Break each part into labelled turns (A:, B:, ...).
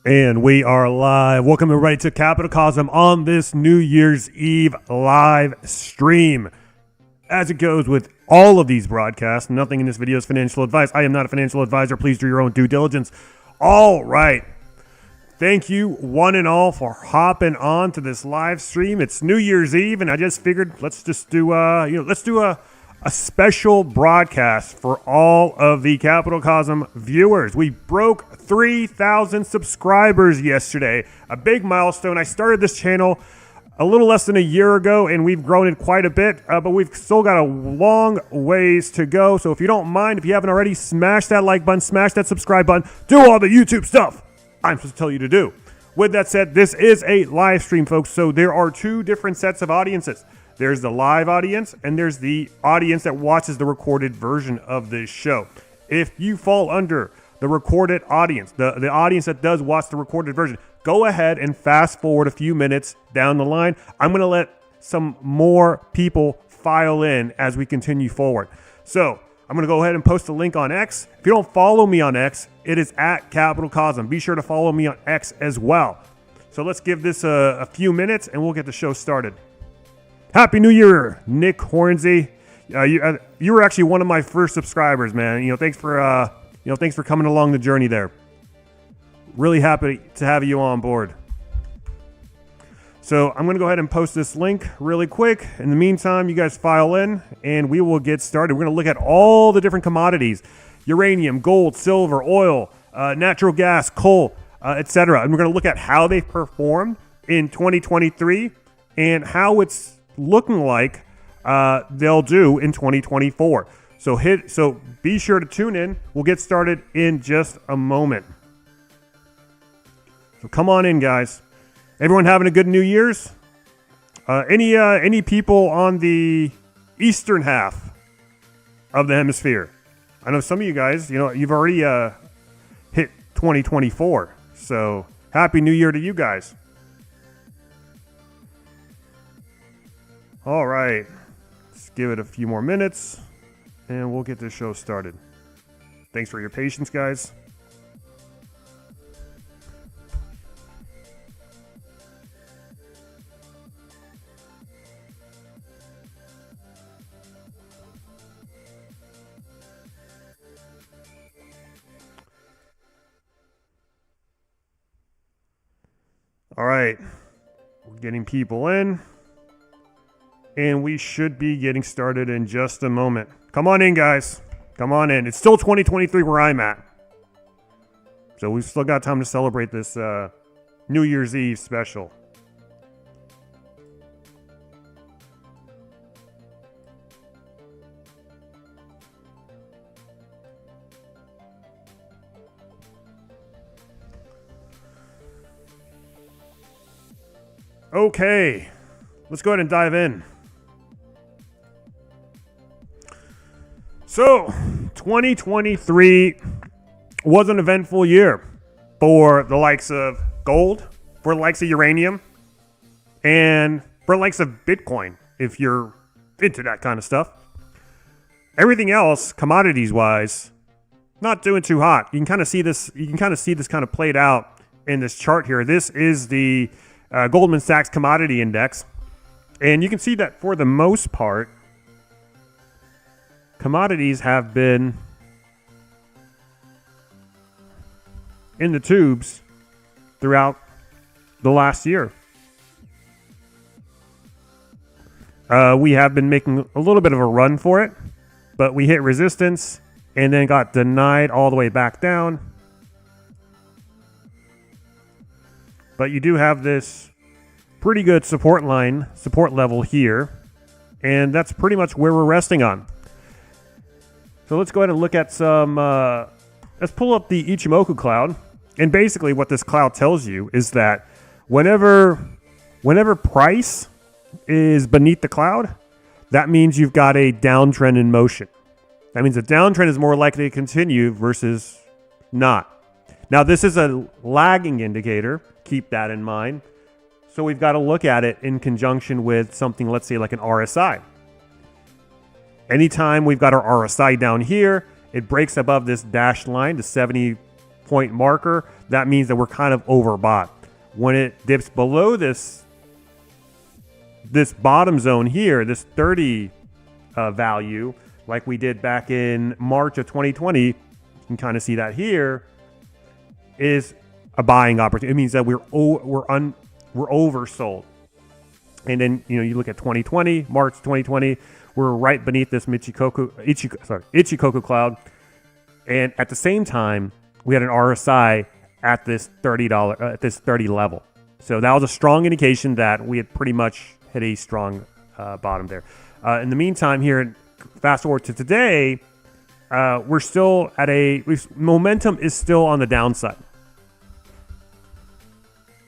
A: And we are live. Welcome everybody to Capitalism on this New Year's Eve live stream. As it goes with all of these broadcasts, nothing in this video is financial advice. I am not a financial advisor. Please do your own due diligence. All right. Thank you one and all for hopping on to this live stream. It's New Year's Eve, and I just figured let's do a special broadcast for all of the Capitalism viewers. We broke 3,000 subscribers yesterday, a big milestone. I started this channel a little less than a year ago, and we've grown it quite a bit, but we've still got a long ways to go. So if you don't mind, if you haven't already, smash that like button, smash that subscribe button, do all the YouTube stuff I'm supposed to tell you to do. With that said, this is a live stream, folks, so there are two different sets of audiences. There's the live audience, and there's the audience that watches the recorded version of this show. If you fall under the recorded audience, the audience that does watch the recorded version, go ahead and fast forward a few minutes down the line. I'm going to let some more people file in as we continue forward. So I'm going to go ahead and post a link on X. If you don't follow me on X, it is at Capitalism. Be sure to follow me on X as well. So let's give this a few minutes, and we'll get the show started. Happy New Year, Nick Hornsey. You were actually one of my first subscribers, man. Thanks for coming along the journey there. Really happy to have you on board. So I'm going to go ahead and post this link really quick. In the meantime, you guys file in, and we will get started. We're going to look at all the different commodities: uranium, gold, silver, oil, natural gas, coal, etc. And we're going to look at how they performed in 2023 and how it's looking like they'll do in 2024. So be sure to tune in. We'll get started in just a moment. So come on in, guys. Everyone having a good New Year's? Any people on the eastern half of the hemisphere? I know some of you guys, you've already hit 2024. So happy New Year to you guys. All right, let's give it a few more minutes, and we'll get this show started. Thanks for your patience, guys. All right, we're getting people in. And we should be getting started in just a moment. Come on in, guys. Come on in. It's still 2023 where I'm at. So we've still got time to celebrate this New Year's Eve special. Okay, let's go ahead and dive in. So, 2023 was an eventful year for the likes of gold, for the likes of uranium, and for the likes of Bitcoin, if you're into that kind of stuff. Everything else, commodities-wise, not doing too hot. You can kind of see this. You can kind of see this kind of played out in this chart here. This is the Goldman Sachs Commodity Index, and you can see that for the most part, commodities have been in the tubes throughout the last year. We have been making a little bit of a run for it, but we hit resistance and then got denied all the way back down. But you do have this pretty good support level here, and that's pretty much where we're resting on. So let's go ahead and look at some, let's pull up the Ichimoku cloud. And basically what this cloud tells you is that whenever price is beneath the cloud, that means you've got a downtrend in motion. That means a downtrend is more likely to continue versus not. Now, this is a lagging indicator. Keep that in mind. So we've got to look at it in conjunction with something, let's say like an RSI. Anytime we've got our RSI down here, it breaks above this dashed line to 70 point marker, that means that we're kind of overbought. When it dips below this bottom zone here, this 30 value, like we did back in March of 2020, you can kind of see that here, is a buying opportunity. It means that we're oversold. And then, you know, you look at 2020, March 2020, we're right beneath this Ichikoku cloud. And at the same time, we had an RSI at this $30 level. So that was a strong indication that we had pretty much hit a strong bottom there. In the meantime, here, fast forward to today, we're still at momentum is still on the downside.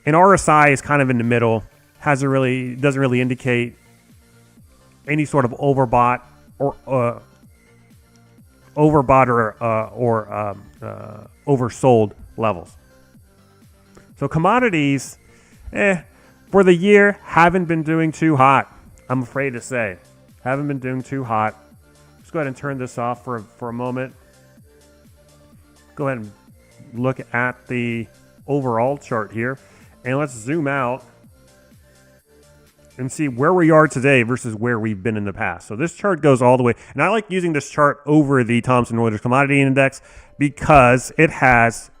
A: And RSI is kind of in the middle. Doesn't really indicate any sort of overbought or oversold levels. So commodities, for the year, haven't been doing too hot. I'm afraid to say, haven't been doing too hot. Let's go ahead and turn this off for a moment. Go ahead and look at the overall chart here, and let's zoom out and see where we are today versus where we've been in the past. So this chart goes all the way, and I like using this chart over the Thomson Reuters Commodity Index because it has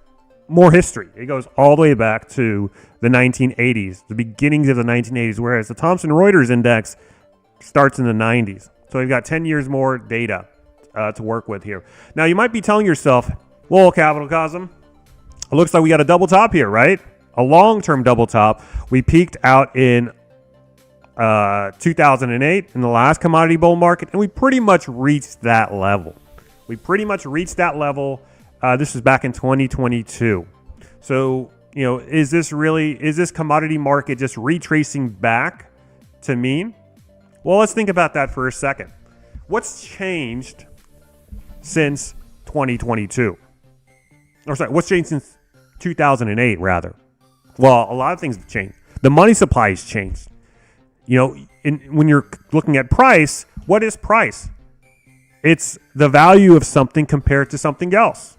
A: more history. It goes all the way back to the 1980s, the beginnings of the 1980s, whereas the Thomson Reuters Index starts in the 90s. So we've got 10 years more data to work with here. Now, you might be telling yourself, well, Capital Cosm, it looks like we got a double top here, right? A long-term double top. We peaked out in 2008 in the last commodity bull market, and we pretty much reached that level. This is back in 2022. So, you know, is this commodity market just retracing back to mean? Well, let's think about that for a second. What's changed since 2022? What's changed since 2008, rather? Well, a lot of things have changed. The money supply has changed. You know, when you're looking at price, what is price? It's the value of something compared to something else,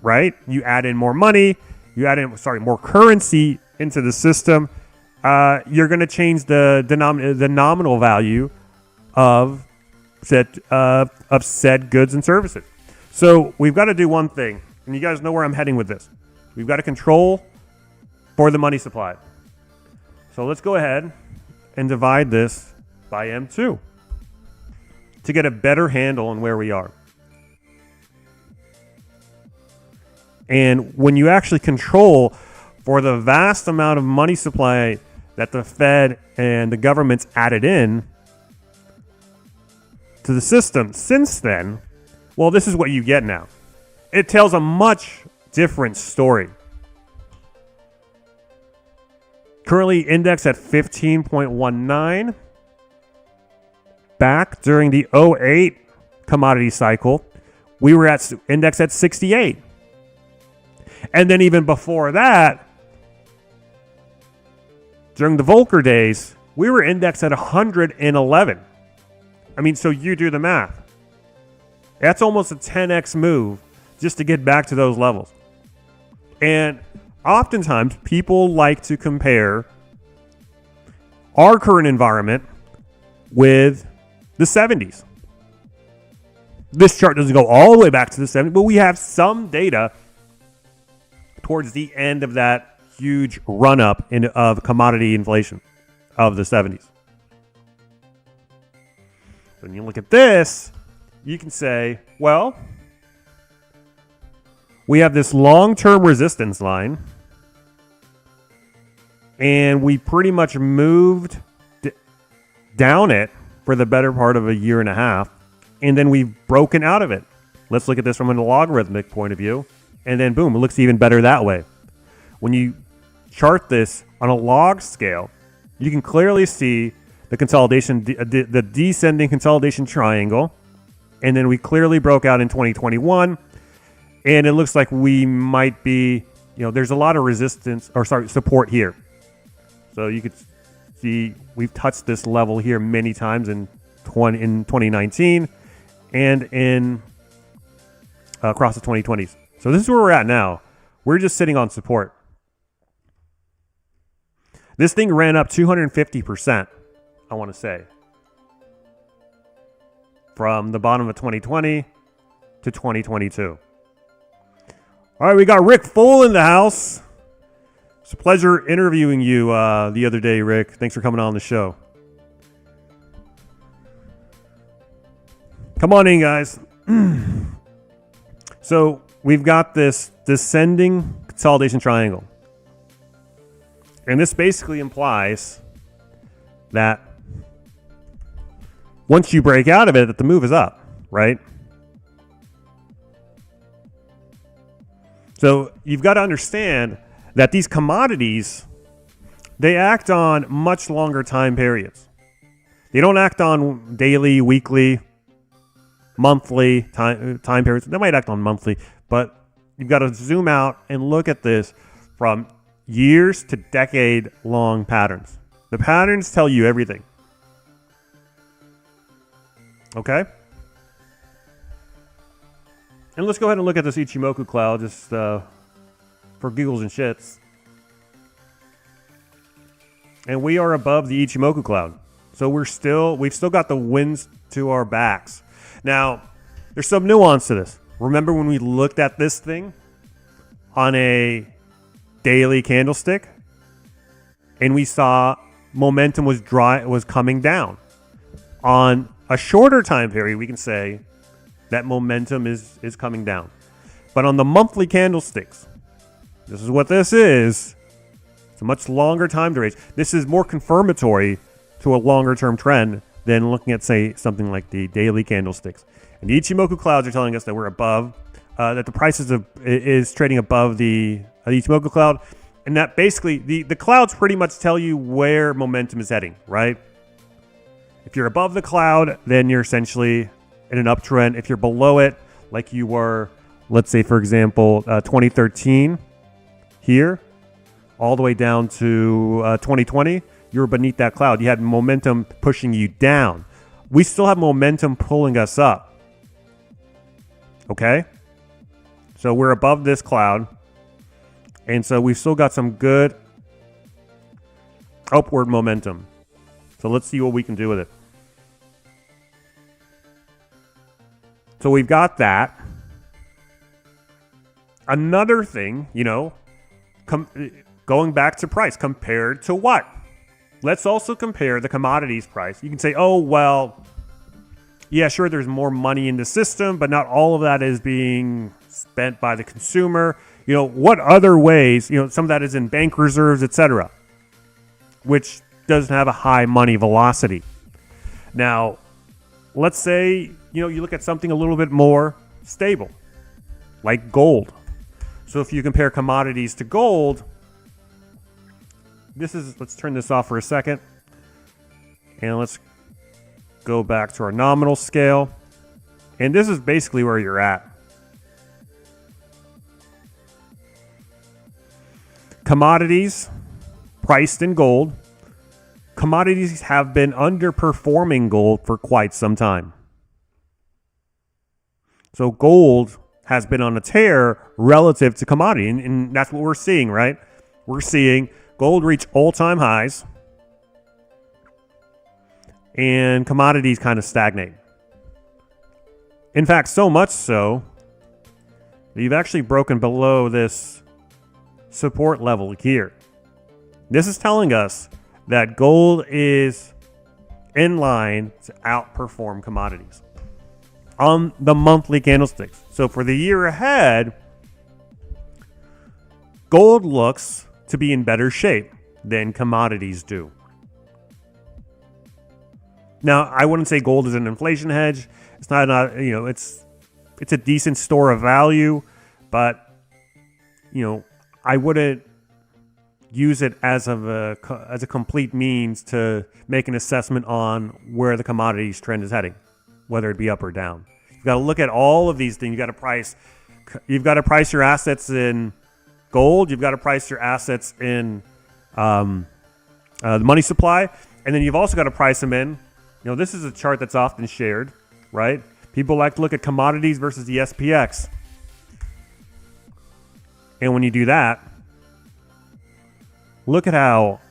A: right? You add in more money, more currency into the system. You're going to change the nominal value of said goods and services. So we've got to do one thing, and you guys know where I'm heading with this. We've got to control for the money supply. So let's go ahead and divide this by M2 to get a better handle on where we are. And when you actually control for the vast amount of money supply that the Fed and the government's added in to the system since then, well, this is what you get now. It tells a much different story. Currently indexed at 15.19. Back during the 08 commodity cycle, we were at index at 68. And then even before that, during the Volcker days, we were indexed at 111. I mean, so you do the math. That's almost a 10x move just to get back to those levels. And oftentimes, people like to compare our current environment with the 70s. This chart doesn't go all the way back to the 70s, but we have some data towards the end of that huge run-up of commodity inflation of the 70s. When you look at this, you can say, well, we have this long-term resistance line, and we pretty much moved down it for the better part of a year and a half, and then we've broken out of it. Let's look at this from a logarithmic point of view, and then boom, it looks even better that way. When you chart this on a log scale, you can clearly see the consolidation, the descending consolidation triangle, and then we clearly broke out in 2021, and it looks like we might be, there's a lot of support here. So you could see we've touched this level here many times in 2019 and in across the 2020s. So this is where we're at now. We're just sitting on support. This thing ran up 250%, I want to say, from the bottom of 2020 to 2022. All right, we got Rick Full in the house. It's a pleasure interviewing you the other day, Rick. Thanks for coming on the show. Come on in, guys. So we've got this descending consolidation triangle. And this basically implies that once you break out of it, that the move is up, right? So you've got to understand that these commodities, they act on much longer time periods. They don't act on daily, weekly, monthly time periods. They might act on monthly, but you've got to zoom out and look at this from years to decade-long patterns. The patterns tell you everything. Okay? And let's go ahead and look at this Ichimoku cloud just for giggles and shits. And we are above the Ichimoku cloud. So we've still got the winds to our backs. Now, there's some nuance to this. Remember when we looked at this thing on a daily candlestick and we saw momentum was coming down? On a shorter time period, we can say that momentum is coming down. But on the monthly candlesticks, this is what this is. It's a much longer time duration. This is more confirmatory to a longer term trend than looking at, say, something like the daily candlesticks. And the Ichimoku clouds are telling us that we're above, that the price is trading above the Ichimoku cloud. And that basically, the clouds pretty much tell you where momentum is heading, right? If you're above the cloud, then you're essentially in an uptrend. If you're below it, like you were, let's say, for example, 2013 here, all the way down to 2020, you were beneath that cloud. You had momentum pushing you down. We still have momentum pulling us up. Okay? So we're above this cloud. And so we've still got some good upward momentum. So let's see what we can do with it. So we've got that. Another thing, going back to price, compared to what? Let's also compare the commodities price. You can say, oh, well, yeah, sure, there's more money in the system, but not all of that is being spent by the consumer. What other ways, some of that is in bank reserves, etc., which doesn't have a high money velocity. Now, let's say, you look at something a little bit more stable, like gold. So if you compare commodities to gold, let's turn this off for a second. And let's go back to our nominal scale. And this is basically where you're at. Commodities priced in gold. Commodities have been underperforming gold for quite some time. So gold has been on a tear relative to commodity. And that's what we're seeing, right? We're seeing gold reach all-time highs and commodities kind of stagnate. In fact, so much so that you've actually broken below this support level here. This is telling us that gold is in line to outperform commodities on the monthly candlesticks. So for the year ahead, gold looks to be in better shape than commodities do. Now, I wouldn't say gold is an inflation hedge. It's not it's a decent store of value, but I wouldn't use it as a complete means to make an assessment on where the commodities trend is heading, whether it be up or down. You've got to look at all of these things. You've got to price your assets in gold. You've got to price your assets in the money supply, and then you've also got to price them in. This is a chart that's often shared, right? People like to look at commodities versus the SPX. And when you do that, look at how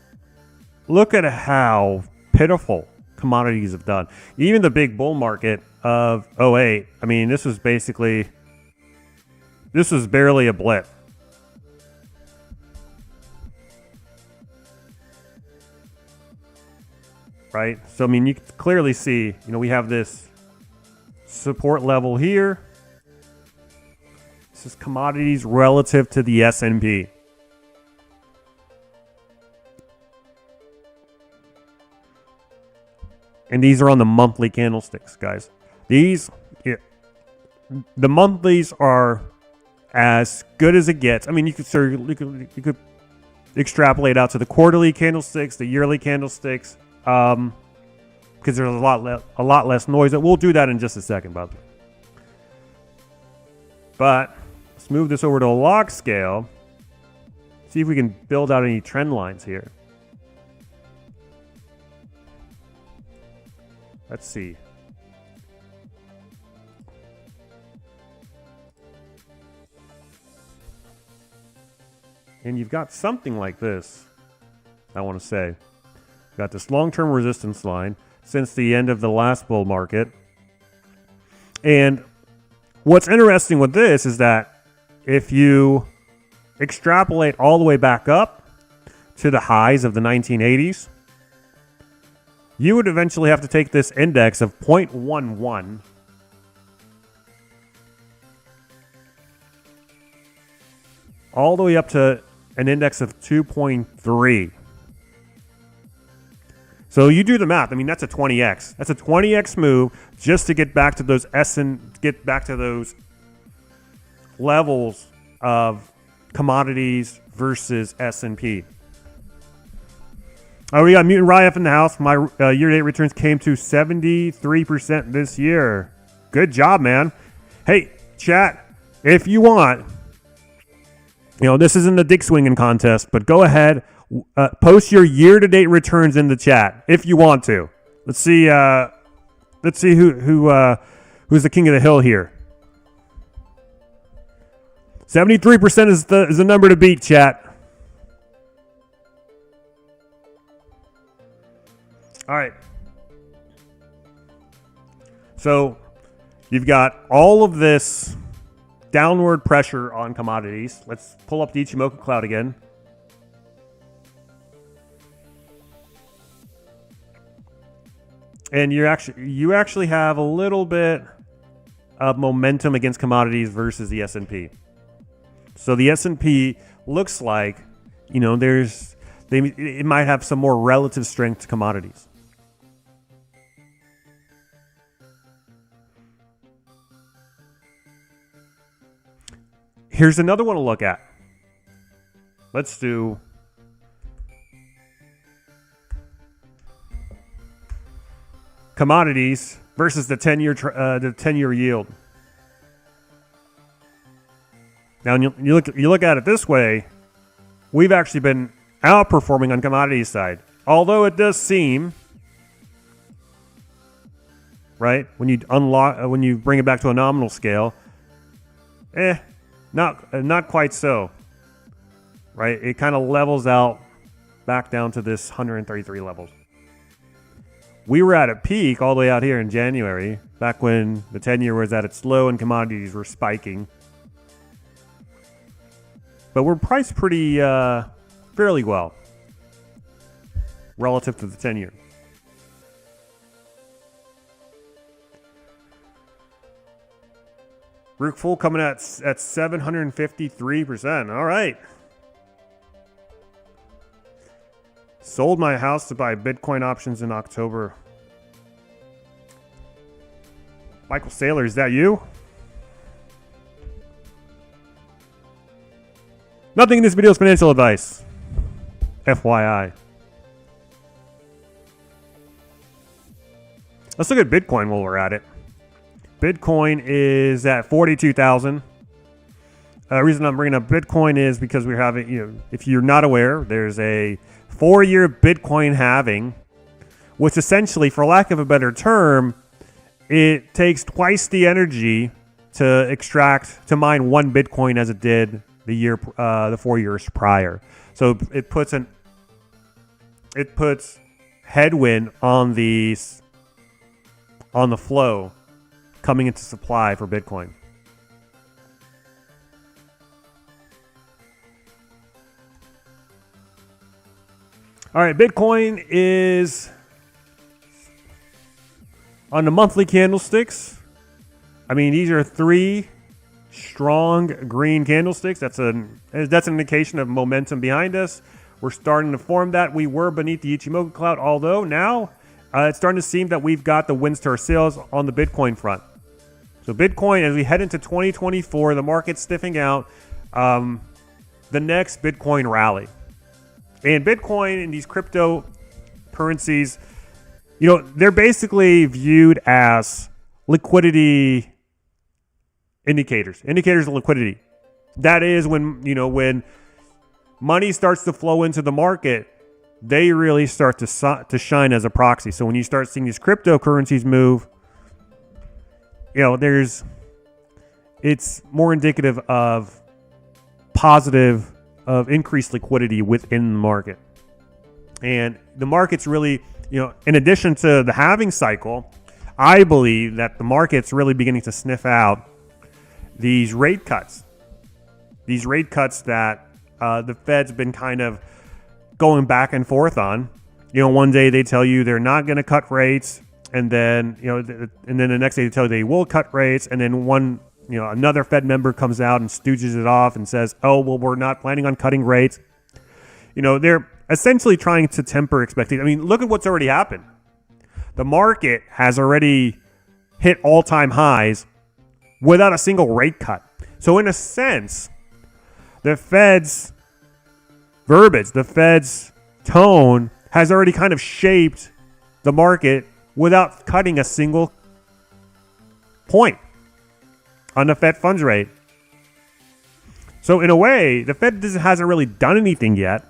A: pitiful commodities have done. Even the big bull market of '08, I mean, this was barely a blip. Right? So, I mean, you can clearly see, we have this support level here. This is commodities relative to the S&P. And these are on the monthly candlesticks, guys. The monthlies are as good as it gets. I mean, you could extrapolate out to the quarterly candlesticks, the yearly candlesticks, because there's a lot less noise. We'll do that in just a second, by the way. But let's move this over to a log scale. See if we can build out any trend lines here. Let's see. And you've got something like this, I want to say. You've got this long-term resistance line since the end of the last bull market. And what's interesting with this is that if you extrapolate all the way back up to the highs of the 1980s, you would eventually have to take this index of 0.11 all the way up to an index of 2.3. So you do the math. I mean, that's a 20x. That's a 20x move just to get back to those those levels of commodities versus S&P. We got Mutant Ryf in the house. My year-to-date returns came to 73% this year. Good job, man. Hey, chat, if you want, this isn't a dick swinging contest, but go ahead, post your year-to-date returns in the chat if you want to. Let's see who's the king of the hill here. 73% is the number to beat, chat. All right. So you've got all of this downward pressure on commodities. Let's pull up the Ichimoku cloud again. And you actually have a little bit of momentum against commodities versus the S&P. So the S&P looks like, it might have some more relative strength to commodities. Here's another one to look at. Let's do commodities versus the 10-year yield. Now, you look at it this way, we've actually been outperforming on commodities side. Although it does seem, right, when you bring it back to a nominal scale, not quite so. Right? It kind of levels out back down to this 133 levels. We were at a peak all the way out here in January, back when the 10-year was at its low and commodities were spiking. But we're priced pretty fairly well relative to the 10-year. Rook full coming at 753%. All right. Sold my house to buy Bitcoin options in October. Michael Saylor, is that you? Nothing in this video is financial advice. FYI. Let's look at Bitcoin while we're at it. Bitcoin is at 42,000. The reason I'm bringing up Bitcoin is because we're having, if you're not aware, there's a 4-year Bitcoin halving, which essentially, for lack of a better term, it takes twice the energy to mine one Bitcoin as it did the 4 years prior. So it puts headwind on the flow coming into supply for Bitcoin. All right, Bitcoin is on the monthly candlesticks. I mean, these are 3 strong green candlesticks. That's an indication of momentum behind us. We're starting to form that. We were beneath the Ichimoku cloud, although now it's starting to seem that we've got the winds to our sails on the Bitcoin front. So Bitcoin, as we head into 2024, the market's stiffing out. The next Bitcoin rally. And Bitcoin and these cryptocurrencies, they're basically viewed as liquidity indicators of liquidity. That is when money starts to flow into the market, they really start to shine as a proxy. So when you start seeing these cryptocurrencies move, it's more indicative of increased liquidity within the market. And the market's really, in addition to the halving cycle, I believe that the market's really beginning to sniff out these rate cuts. These rate cuts that the Fed's been kind of going back and forth on. One day they tell you they're not going to cut rates, and then the next day they tell you they will cut rates, and then another Fed member comes out and stooges it off and says, "Oh, well, we're not planning on cutting rates." They're essentially trying to temper expectations. I mean, look at what's already happened. The market has already hit all-time highs without a single rate cut. So in a sense, the Fed's verbiage, the Fed's tone has already kind of shaped the market without cutting a single point on the Fed funds rate. So in a way, the Fed hasn't really done anything yet,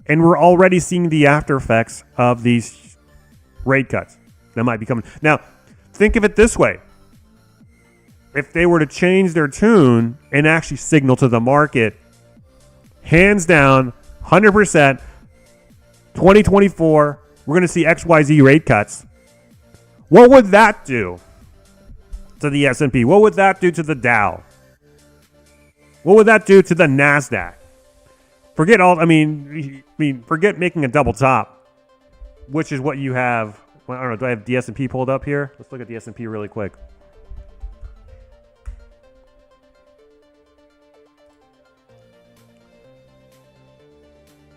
A: and we're already seeing the after effects of these rate cuts that might be coming. Now, think of it this way. If they were to change their tune and actually signal to the market, hands down, 100%, 2024, we're going to see XYZ rate cuts. What would that do to the S&P? What would that do to the Dow? What would that do to the NASDAQ? Forget making a double top, which is what you have. Well, I don't know. Do I have the S&P pulled up here? Let's look at the S&P really quick.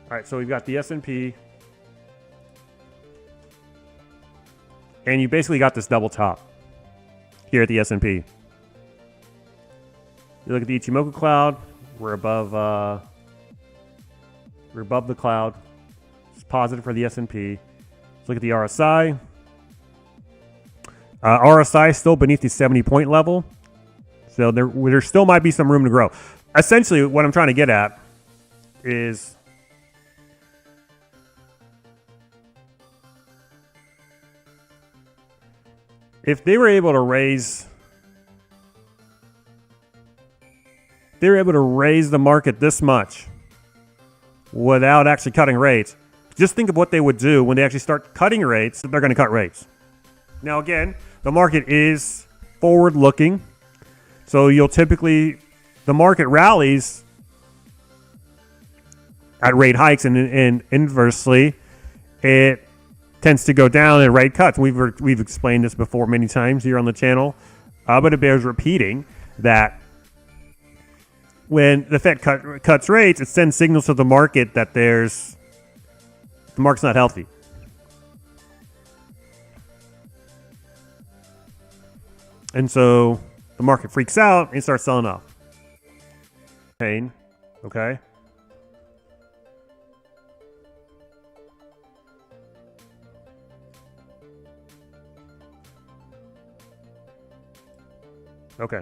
A: All right, so we've got the S&P, and you basically got this double top here at the S&P. You look at the Ichimoku cloud, we're above the cloud. It's positive for the S&P. Let's look at the RSI. RSI is still beneath the 70-point level, so there still might be some room to grow. Essentially, what I'm trying to get at is if they were able to raise the market this much without actually cutting rates, just think of what they would do when they actually start cutting rates. They're going to cut rates. Now, again, the market is forward-looking, so the market rallies at rate hikes, and inversely, it tends to go down at rate cuts. We've explained this before many times here on the channel, but it bears repeating that when the Fed cuts rates, it sends signals to the market that the market's not healthy. And so the market freaks out and starts selling off. Pain, okay? Okay.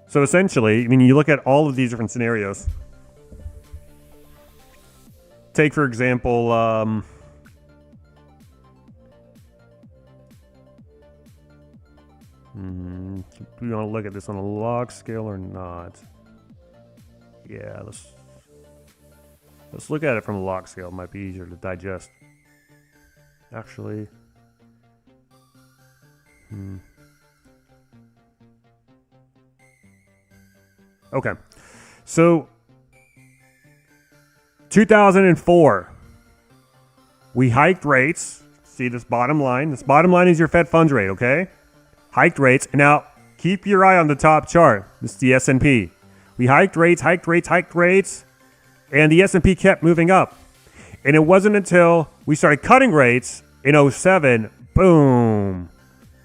A: So essentially, you look at all of these different scenarios. Take, for example, Do we want to look at this on a log scale or not? Yeah, let's look at it from a log scale. It might be easier to digest. Actually, okay. So 2004, we hiked rates. See this bottom line? This bottom line is your Fed funds rate, okay? Hiked rates. And now keep your eye on the top chart. This is the S&P. We hiked rates, and the S&P kept moving up. And it wasn't until we started cutting rates in 07, boom,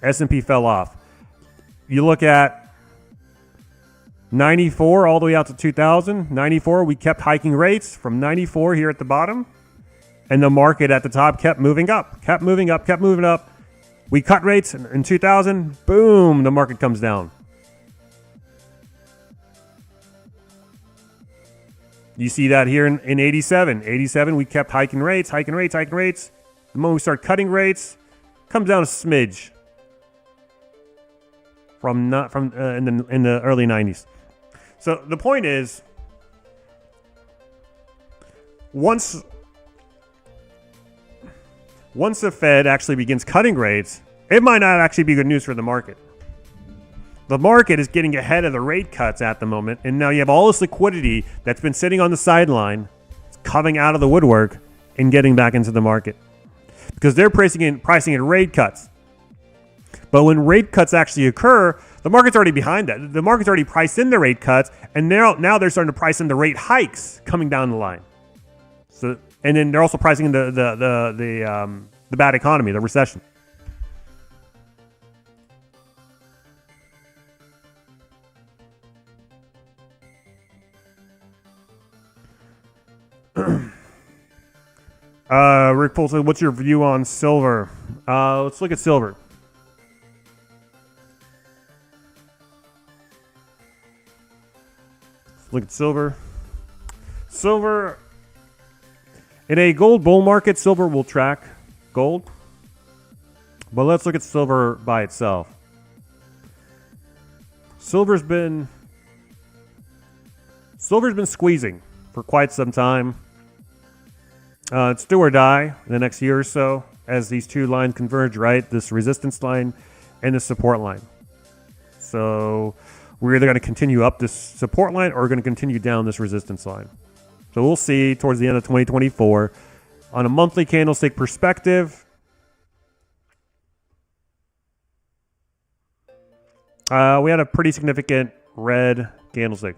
A: S&P fell off. You look at 94 all the way out to 2000. 94, we kept hiking rates from 94 here at the bottom. And the market at the top kept moving up. We cut rates in 2000. Boom, the market comes down. You see that here in 87. 87, we kept hiking rates. The moment we start cutting rates, comes down a smidge in the early 90s. So the point is, once the Fed actually begins cutting rates, it might not actually be good news for the market. The market is getting ahead of the rate cuts at the moment, and now you have all this liquidity that's been sitting on the sideline, coming out of the woodwork and getting back into the market because they're pricing in rate cuts. But when rate cuts actually occur, the market's already behind that. The market's already priced in the rate cuts, and now they're starting to price in the rate hikes coming down the line. So, and then they're also pricing in the bad economy, the recession. Rick Pohl said, what's your view on silver? Let's look at silver. Look at silver. Silver, in a gold bull market, silver will track gold. But let's look at silver by itself. Silver's been squeezing for quite some time. It's do or die in the next year or so as these two lines converge, right? This resistance line and the support line. So we're either going to continue up this support line or we're going to continue down this resistance line. So we'll see towards the end of 2024. On a monthly candlestick perspective, we had a pretty significant red candlestick.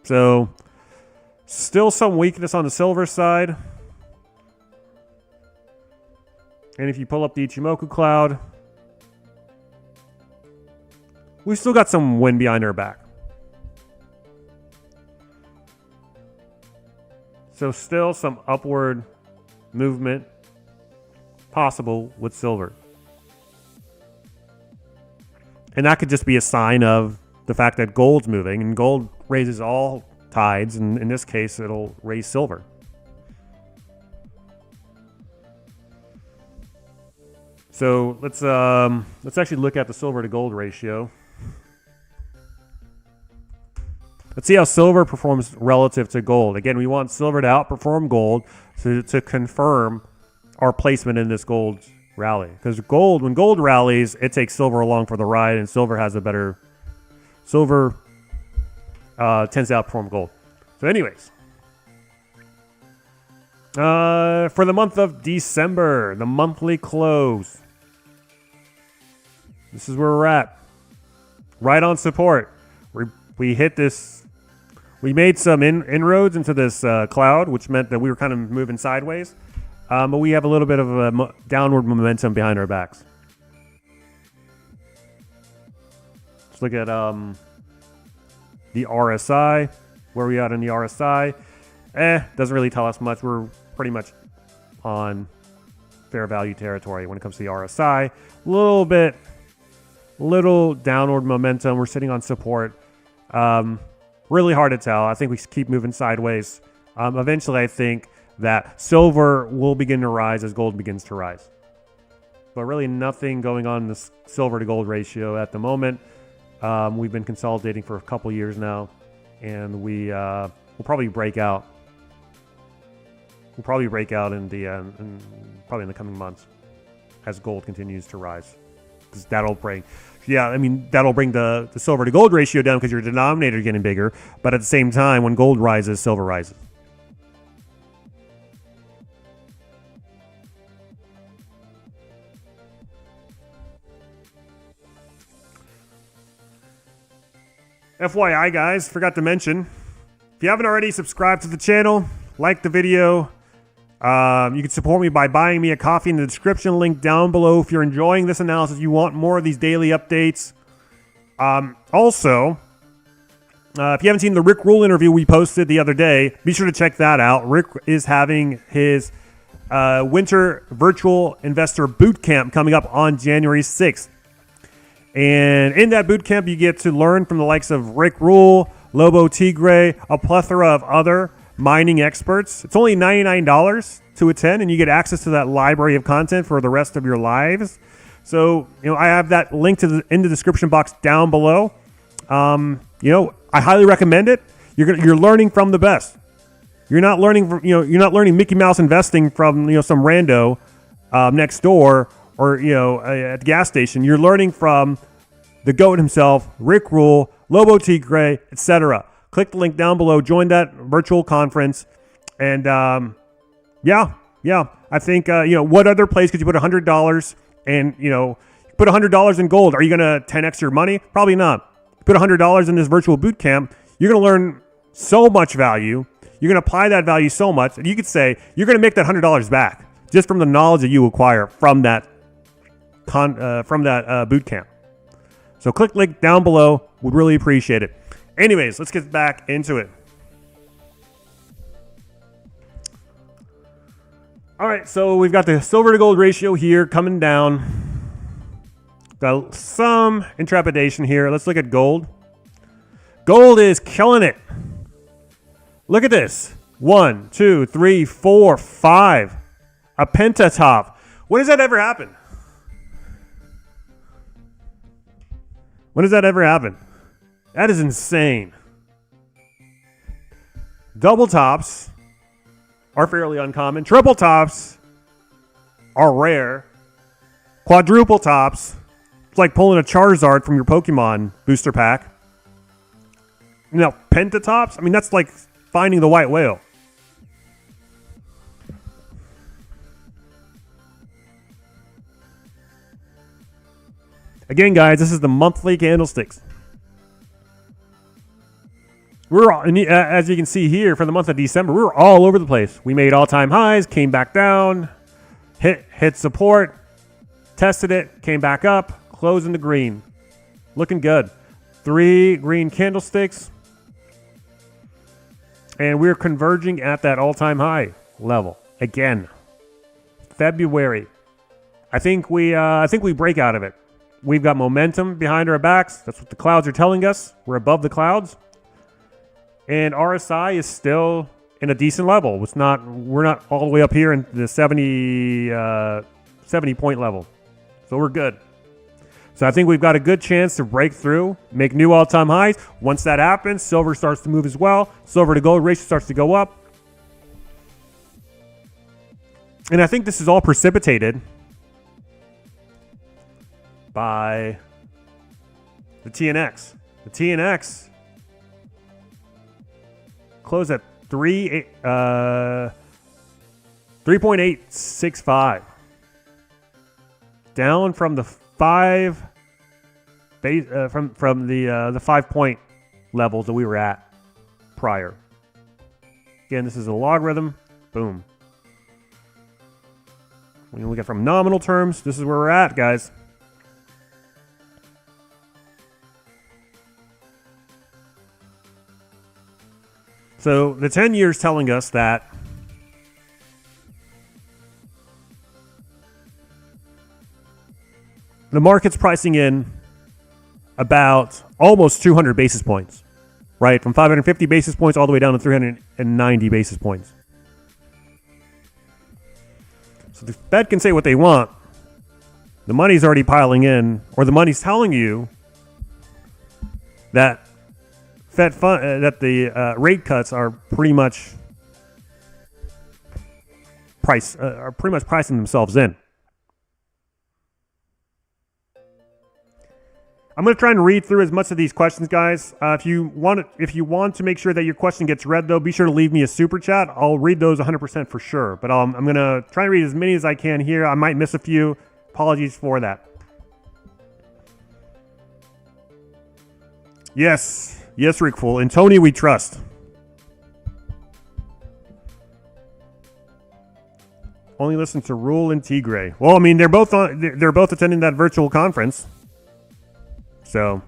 A: So still some weakness on the silver side. And if you pull up the Ichimoku cloud, we've still got some wind behind our back. So still some upward movement possible with silver. And that could just be a sign of the fact that gold's moving, and gold raises all tides, and in this case, it'll raise silver. So let's actually look at the silver to gold ratio. Let's see how silver performs relative to gold. Again, we want silver to outperform gold to confirm our placement in this gold rally. Because when gold rallies, it takes silver along for the ride, and silver tends to outperform gold. So anyways, for the month of December, the monthly close, this is where we're at. Right on support. We hit this. We made some inroads into this cloud, which meant that we were kind of moving sideways. But we have a little bit of a downward momentum behind our backs. Let's look at the RSI. Where are we at in the RSI? Doesn't really tell us much. We're pretty much on fair value territory when it comes to the RSI. Little downward momentum. We're sitting on support. Really hard to tell. I think we keep moving sideways. Eventually, I think that silver will begin to rise as gold begins to rise. but really nothing going on in the silver to gold ratio at the moment. We've been consolidating for a couple years now, and we'll probably break out. We'll probably break out in the coming months as gold continues to rise, because that'll bring the silver to gold ratio down because your denominator is getting bigger. But at the same time, when gold rises, silver rises. FYI, guys, forgot to mention, if you haven't already subscribed to the channel, like the video. You can support me by buying me a coffee in the description, link down below. If you're enjoying this analysis, you want more of these daily updates. Also, if you haven't seen the Rick Rule interview we posted the other day, be sure to check that out. Rick is having his winter virtual investor boot camp coming up on January 6th. And in that boot camp, you get to learn from the likes of Rick Rule, Lobo Tigre, a plethora of other mining experts. It's only $99 to attend, and you get access to that library of content for the rest of your lives. So, I have that link in the description box down below. I highly recommend it. You're learning from the best. You're not learning from, you're not learning Mickey Mouse investing from, some rando next door or, at the gas station. You're learning from the GOAT himself, Rick Rule, Lobo Tigre, etc. Click the link down below. Join that virtual conference. And, I think, what other place could you put $100 and, put $100 in gold? Are you going to 10x your money? Probably not. Put $100 in this virtual boot camp. You're going to learn so much value. You're going to apply that value so much. And you could say you're going to make that $100 back just from the knowledge that you acquire from that boot camp. So click the link down below. Would really appreciate it. Anyways, let's get back into it. All right, so we've got the silver to gold ratio here coming down. Got some intrepidation here. Let's look at gold. Gold is killing it. Look at this. 1, 2, 3, 4, 5. A pentatop. When does that ever happen? When does that ever happen? That is insane. Double tops are fairly uncommon. Triple tops are rare. Quadruple tops, it's like pulling a Charizard from your Pokemon booster pack. Pentatops, that's like finding the white whale. Again, guys, this is the monthly candlesticks. As you can see here, for the month of December, we were all over the place. We made all-time highs, came back down, hit support, tested it, came back up, closed in the green. Looking good. 3 green candlesticks. And we're converging at that all-time high level again. February. I think we break out of it. We've got momentum behind our backs. That's what the clouds are telling us. We're above the clouds. And RSI is still in a decent level. We're not all the way up here in the 70 point level. So we're good. So I think we've got a good chance to break through, make new all-time highs. Once that happens, silver starts to move as well. Silver to gold ratio starts to go up. And I think this is all precipitated by the TNX. The TNX closed at 3.865, down from the 5 base from the 5 point levels that we were at prior. Again, this is a logarithm. Boom. When you look at from nominal terms, this is where we're at, guys. So the 10 years telling us that the market's pricing in about almost 200 basis points, right? From 550 basis points all the way down to 390 basis points. So the Fed can say what they want, The money's already piling in, or the money's telling you that that the rate cuts are pretty much pricing themselves in. I'm going to try and read through as much of these questions, guys. If you want to make sure that your question gets read, though, be sure to leave me a super chat. I'll read those 100% for sure. But I'm going to try and read as many as I can here. I might miss a few. Apologies for that. Yes, Rick Fool. In Tony, we trust. Only listen to Rule and Tigray. Well, I mean, they're both attending that virtual conference. So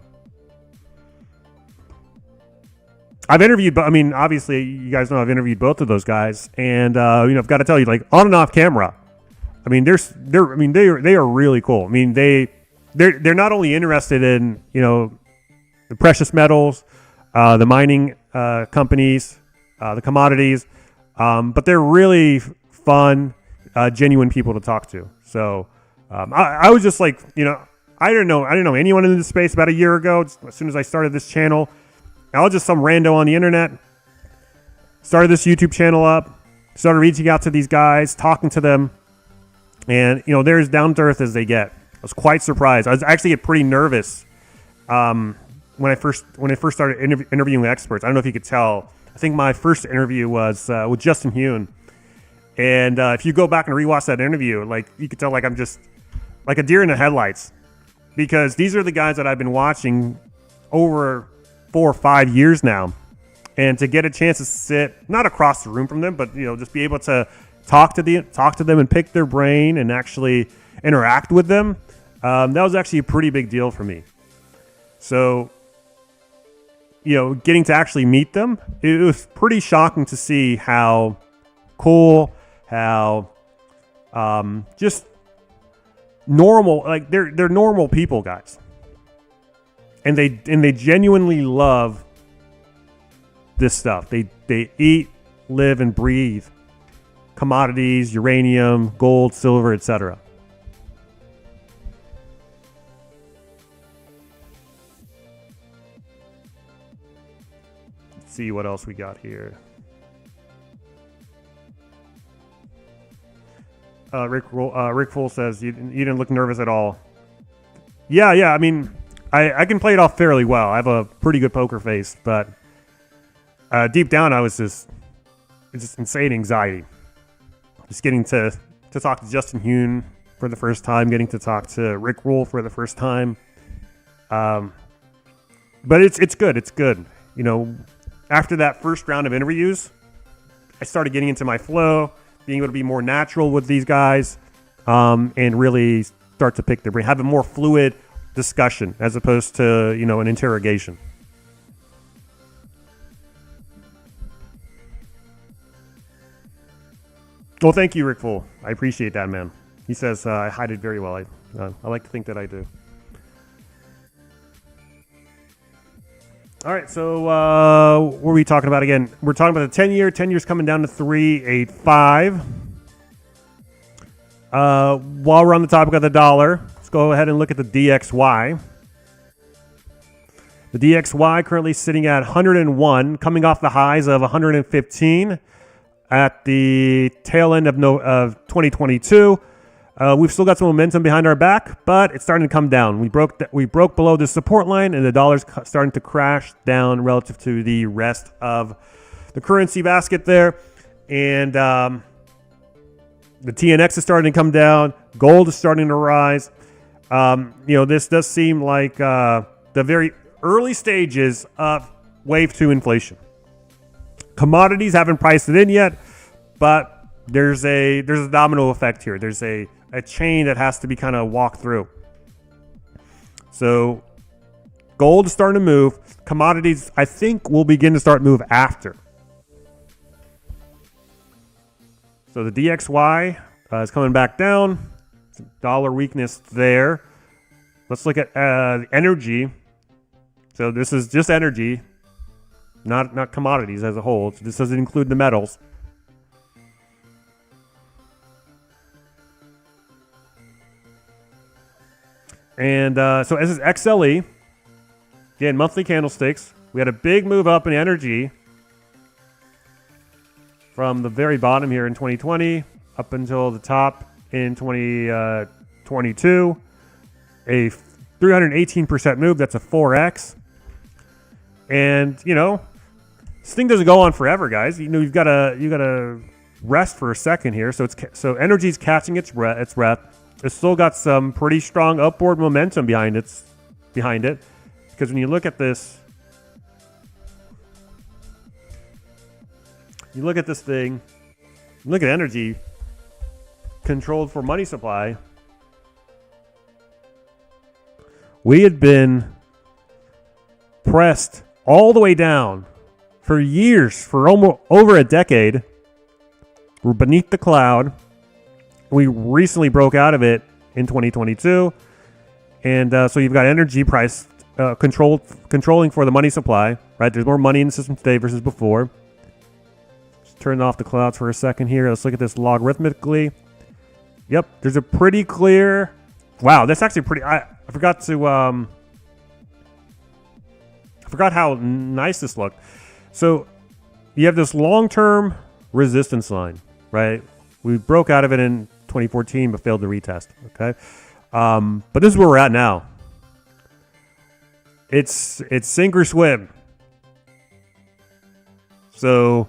A: I've interviewed, but I mean, obviously, you guys know I've interviewed both of those guys, and I've got to tell you, like on and off camera, I mean, they are really cool. I mean, they're not only interested in the precious metals, the mining companies, the commodities, but they're really fun, genuine people to talk to. So I was just like, I didn't know anyone in this space about a year ago. As soon as I started this channel, I was just some rando on the internet. Started this YouTube channel up, started reaching out to these guys, talking to them, and they're as down to earth as they get. I was quite surprised. I was actually get pretty nervous when I first started interviewing experts. I don't know if you could tell. I think my first interview was with Justin Hune, and if you go back and rewatch that interview, like you could tell, like I'm just like a deer in the headlights, because these are the guys that I've been watching over 4 or 5 years now, and to get a chance to sit not across the room from them, but just be able to talk to them and pick their brain and actually interact with them, that was actually a pretty big deal for me. So getting to actually meet them, it was pretty shocking to see how cool, how just normal, like they're normal people, guys, and they genuinely love this stuff. They eat, live, and breathe commodities, uranium, gold, silver, etc. Let's see what else we got here. Rick Fool says you didn't look nervous at all. Yeah. I mean, I can play it off fairly well. I have a pretty good poker face, but deep down, I was just insane anxiety. Just getting to talk to Justin Hune for the first time, getting to talk to Rick Rule for the first time. But it's good. It's good. After that first round of interviews, I started getting into my flow, being able to be more natural with these guys, and really start to pick their brain, have a more fluid discussion as opposed to, an interrogation. Well, thank you, Rick Fool. I appreciate that, man. He says I hide it very well. I like to think that I do. All right, so what were we talking about again? We're talking about the 10-year. 10 years coming down to 3.85. While we're on the topic of the dollar, let's go ahead and look at the DXY. The DXY currently sitting at 101, coming off the highs of 115 at the tail end of 2022. We've still got some momentum behind our back, but it's starting to come down. We broke below the support line, and the dollar's starting to crash down relative to the rest of the currency basket there. And the TNX is starting to come down. Gold is starting to rise. This does seem like the very early stages of wave 2 inflation. Commodities haven't priced it in yet, but there's a domino effect here. There's a chain that has to be kind of walked through. So gold is starting to move. Commodities, I think, will begin to start move after. So the DXY is coming back down. Dollar weakness there. Let's look at energy. So this is just energy, not commodities as a whole. So this doesn't include the metals. And so as is XLE, again, monthly candlesticks. We had a big move up in energy from the very bottom here in 2020 up until the top in 2022. A 318% move. That's a 4x. And, you know, this thing doesn't go on forever, guys. You know, you gotta rest for a second here. So energy's catching its breath. It's still got some pretty strong upward momentum behind it. Because when you look at this, you look at this thing, look at energy controlled for money supply. We had been pressed all the way down for years, for almost over a decade. We're beneath the cloud. We recently broke out of it in 2022. And so you've got energy price controlling for the money supply, right? There's more money in the system today versus before. Just turn off the clouds for a second here. Let's look at this logarithmically. Yep, there's a pretty clear... Wow, that's actually pretty... I forgot to... I forgot how nice this looked. So you have this long-term resistance line, right? We broke out of it in 2014 but failed to retest, okay? But this is where we're at now. It's sink or swim. So,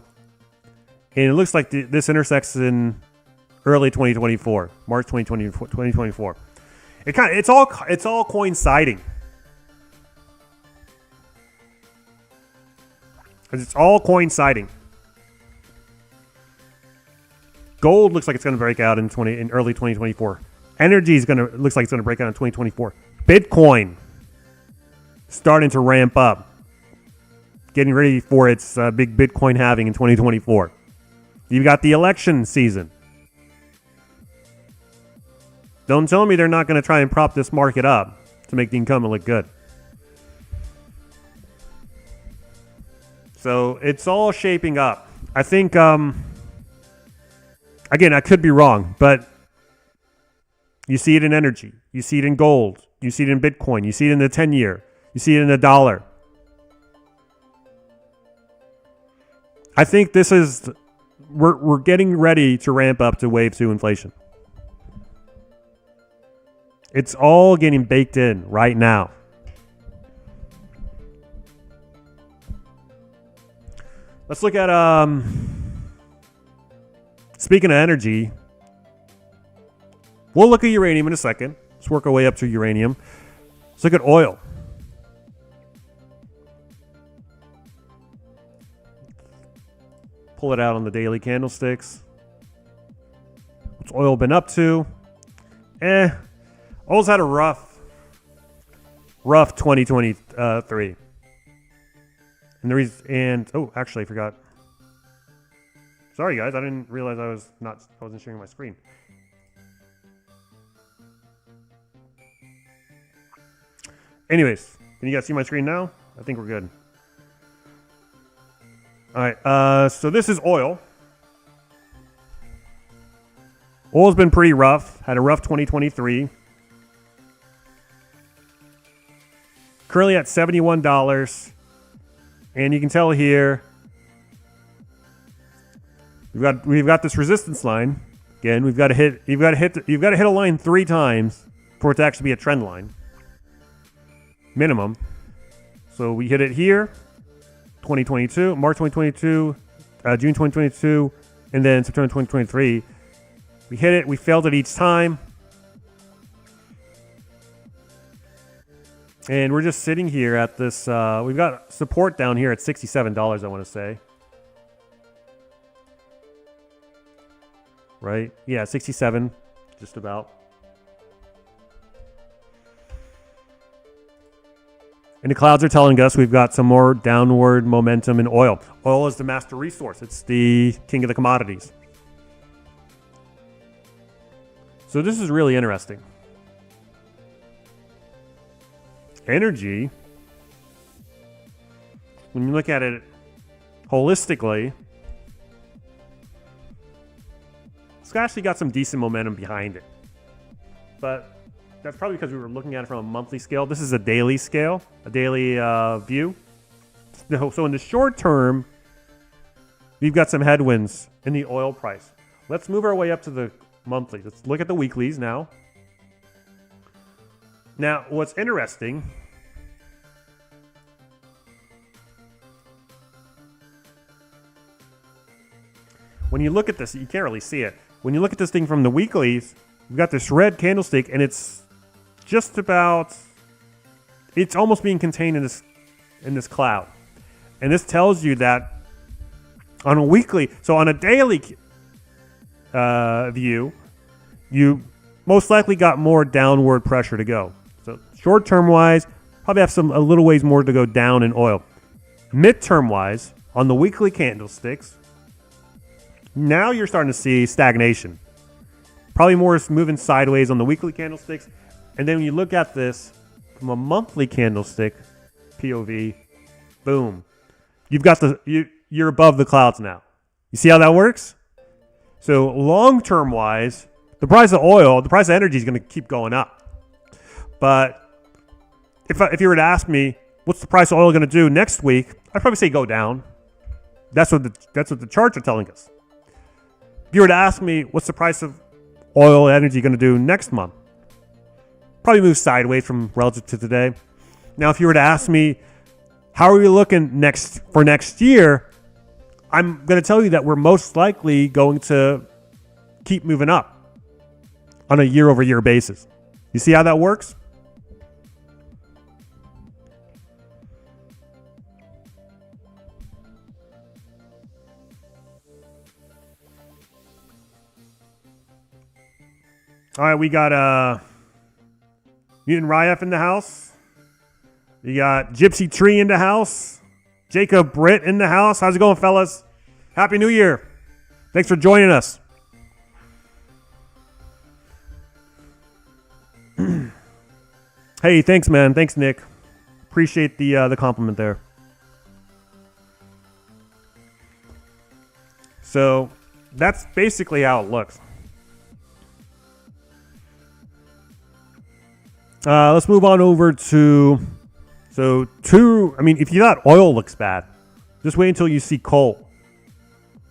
A: and it looks like this intersects in early 2024, March 2024. It's all coinciding. It's all coinciding. Gold looks like it's going to break out in early 2024. Energy looks like it's going to break out in 2024. Bitcoin starting to ramp up, getting ready for its big Bitcoin halving in 2024. You've got the election season. Don't tell me they're not going to try and prop this market up to make the incumbent look good. So it's all shaping up. I think, again, I could be wrong, but you see it in energy. You see it in gold. You see it in Bitcoin. You see it in the 10-year. You see it in the dollar. I think this is, we're getting ready to ramp up to wave 2 inflation. It's all getting baked in right now. Let's look at, speaking of energy, we'll look at uranium in a second. Let's work our way up to uranium. Let's look at oil. Pull it out on the daily candlesticks. What's oil been up to? Oil's had a rough 2023. And the reason, oh, actually, I forgot. Sorry, guys, I didn't realize I wasn't sharing my screen. Anyways, can you guys see my screen now? I think we're good. All right, so this is oil. Oil's been pretty rough. Had a rough 2023. Currently at $71. And you can tell here, we've got this resistance line. Again, you've got to hit a line 3 times for it to actually be a trend line. Minimum. So we hit it here, 2022, March 2022, June 2022, and then September 2023. We hit it. We failed it each time. And we're just sitting here at this, we've got support down here at $67, I want to say. Right? Yeah, 67, just about. And the clouds are telling us we've got some more downward momentum in oil. Oil is the master resource. It's the king of the commodities. So this is really interesting. Energy, when you look at it holistically, it's actually got some decent momentum behind it. But That's probably because we were looking at it from a monthly scale. This is a daily scale, a daily view. So in the short term, we've got some headwinds in the oil price. Let's move our way up to the monthly. Let's look at the weeklies now. Now, what's interesting, when you look at this, you can't really see it. When you look at this thing from the weeklies, we've got this red candlestick, and it's just about, it's almost being contained in this cloud. And this tells you that on a weekly, so on a daily view, you most likely got more downward pressure to go. So short-term wise, probably have a little ways more to go down in oil. Mid-term wise, on the weekly candlesticks, now you're starting to see stagnation. Probably more moving sideways on the weekly candlesticks. And then when you look at this from a monthly candlestick, POV, boom. You've got you're above the clouds now. You see how that works? So long-term wise, the price of oil, the price of energy is going to keep going up. But if you were to ask me, what's the price of oil going to do next week? I'd probably say go down. That's what the charts are telling us. If you were to ask me, what's the price of oil energy going to do next month? Probably move sideways from relative to today. Now, if you were to ask me, how are we looking for next year? I'm going to tell you that we're most likely going to keep moving up on a year-over-year basis. You see how that works? All right, we got Mutant Ryef in the house. You got Gypsy Tree in the house. Jacob Britt in the house. How's it going, fellas? Happy New Year. Thanks for joining us. Hey, thanks, man. Thanks, Nick. Appreciate the compliment there. So that's basically how it looks. Let's move on over to, if you thought oil looks bad, just wait until you see coal.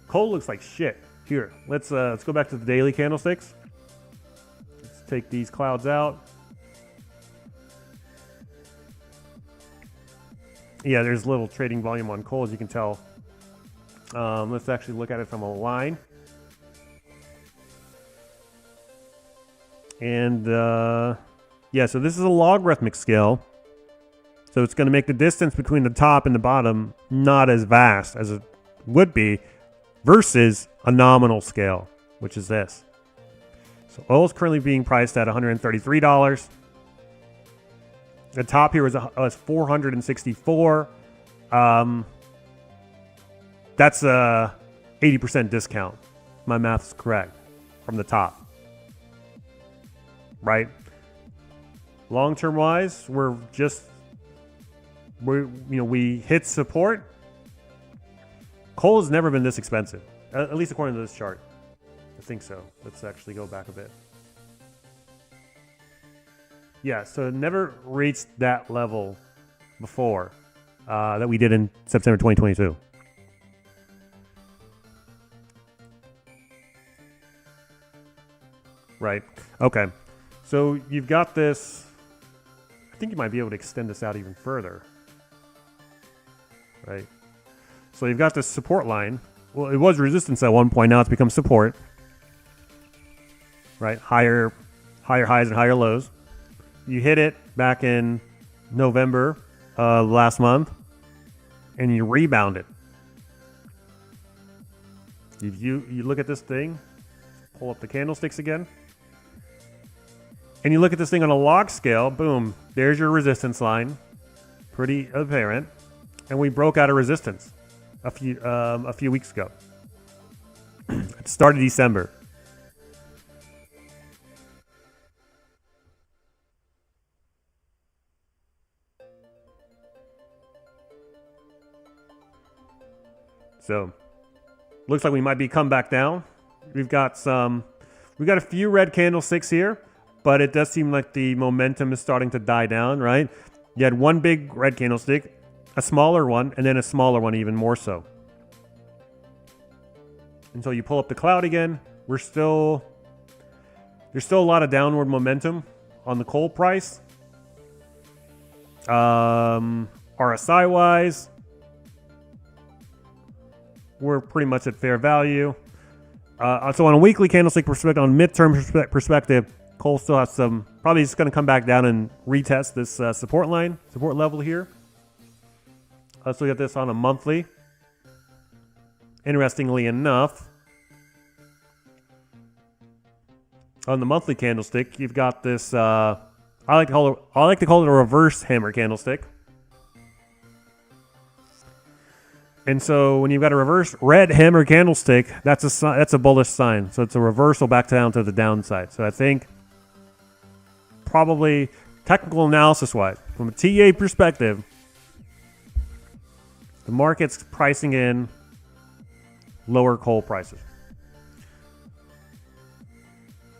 A: Coal looks like shit. Here, let's go back to the daily candlesticks. Let's take these clouds out. Yeah, there's little trading volume on coal, as you can tell. Let's actually look at it from a line. And yeah, so this is a logarithmic scale. So it's going to make the distance between the top and the bottom not as vast as it would be versus a nominal scale, which is this. So oil is currently being priced at $133. The top here is $464. That's a 80% discount. My math's correct from the top, right? Long-term wise, we hit support. Coal has never been this expensive, at least according to this chart. I think so. Let's actually go back a bit. Yeah, so it never reached that level before that we did in September 2022. Right. Okay. So you've got this. I think you might be able to extend this out even further. Right. So you've got this support line. Well, it was resistance at one point. Now it's become support. Right. Higher highs and higher lows. You hit it back in November last month, and you rebounded. You look at this thing, pull up the candlesticks again, and you look at this thing on a log scale, boom, there's your resistance line, pretty apparent, and we broke out of resistance a few weeks ago. It started December. So, looks like we might be come back down. We've got a few red candlesticks here, but it does seem like the momentum is starting to die down, right? You had one big red candlestick, a smaller one, and then a smaller one even more so. Until you pull up the cloud again, there's still a lot of downward momentum on the coal price. RSI wise, we're pretty much at fair value. So on a weekly candlestick perspective, on midterm perspective, coal still has some, probably just going to come back down and retest this support level here. Let's look at this on a monthly. Interestingly enough, on the monthly candlestick, you've got this. I like to call it a reverse hammer candlestick. And so when you've got a reverse red hammer candlestick, that's a bullish sign. So it's a reversal back down to the downside. So I think probably technical analysis wise, from a TA perspective, the market's pricing in lower coal prices.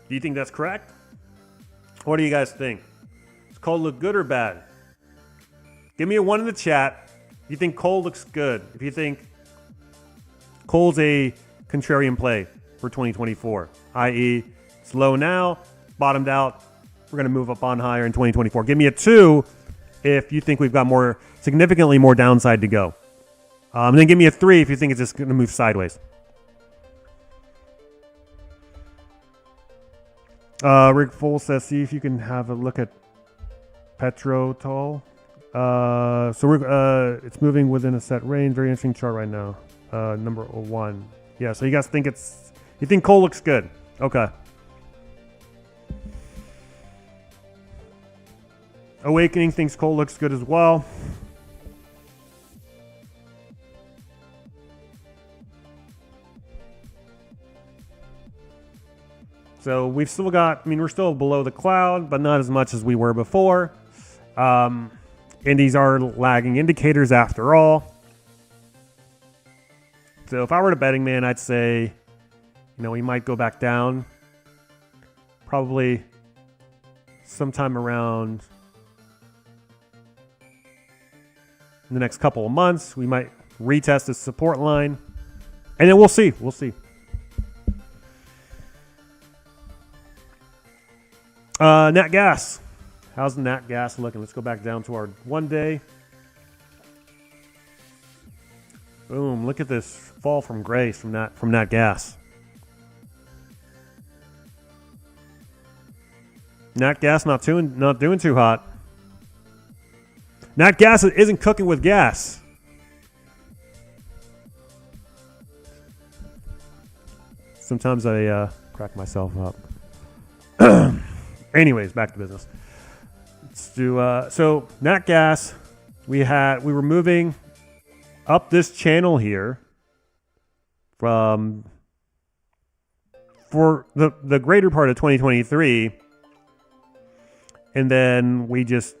A: Do you think that's correct? What do you guys think? Does coal look good or bad? Give me a 1 in the chat if you think coal looks good. If you think coal's a contrarian play for 2024, i.e. it's low now, bottomed out, we're going to move up on higher in 2024. Give me a 2 if you think we've got significantly more downside to go. And then give me a 3 if you think it's just going to move sideways. Rick Full says, see if you can have a look at Petrotol. So it's moving within a set range. Very interesting chart right now. Number 1. Yeah, so you guys think you think coal looks good. Okay. Awakening thinks coal looks good as well. So we've still got, we're still below the cloud, but not as much as we were before. Indies are lagging indicators after all. So if I were a betting man, I'd say, we might go back down. Probably sometime around in the next couple of months. We might retest this support line. And then we'll see. We'll see. Nat gas. How's nat gas looking? Let's go back down to our 1 day. Boom! Look at this fall from grace from nat gas. Nat gas not doing too hot. Nat gas isn't cooking with gas. Sometimes I crack myself up. Anyways, back to business. Let's do so nat gas. We were moving up this channel here for the greater part of 2023, and then as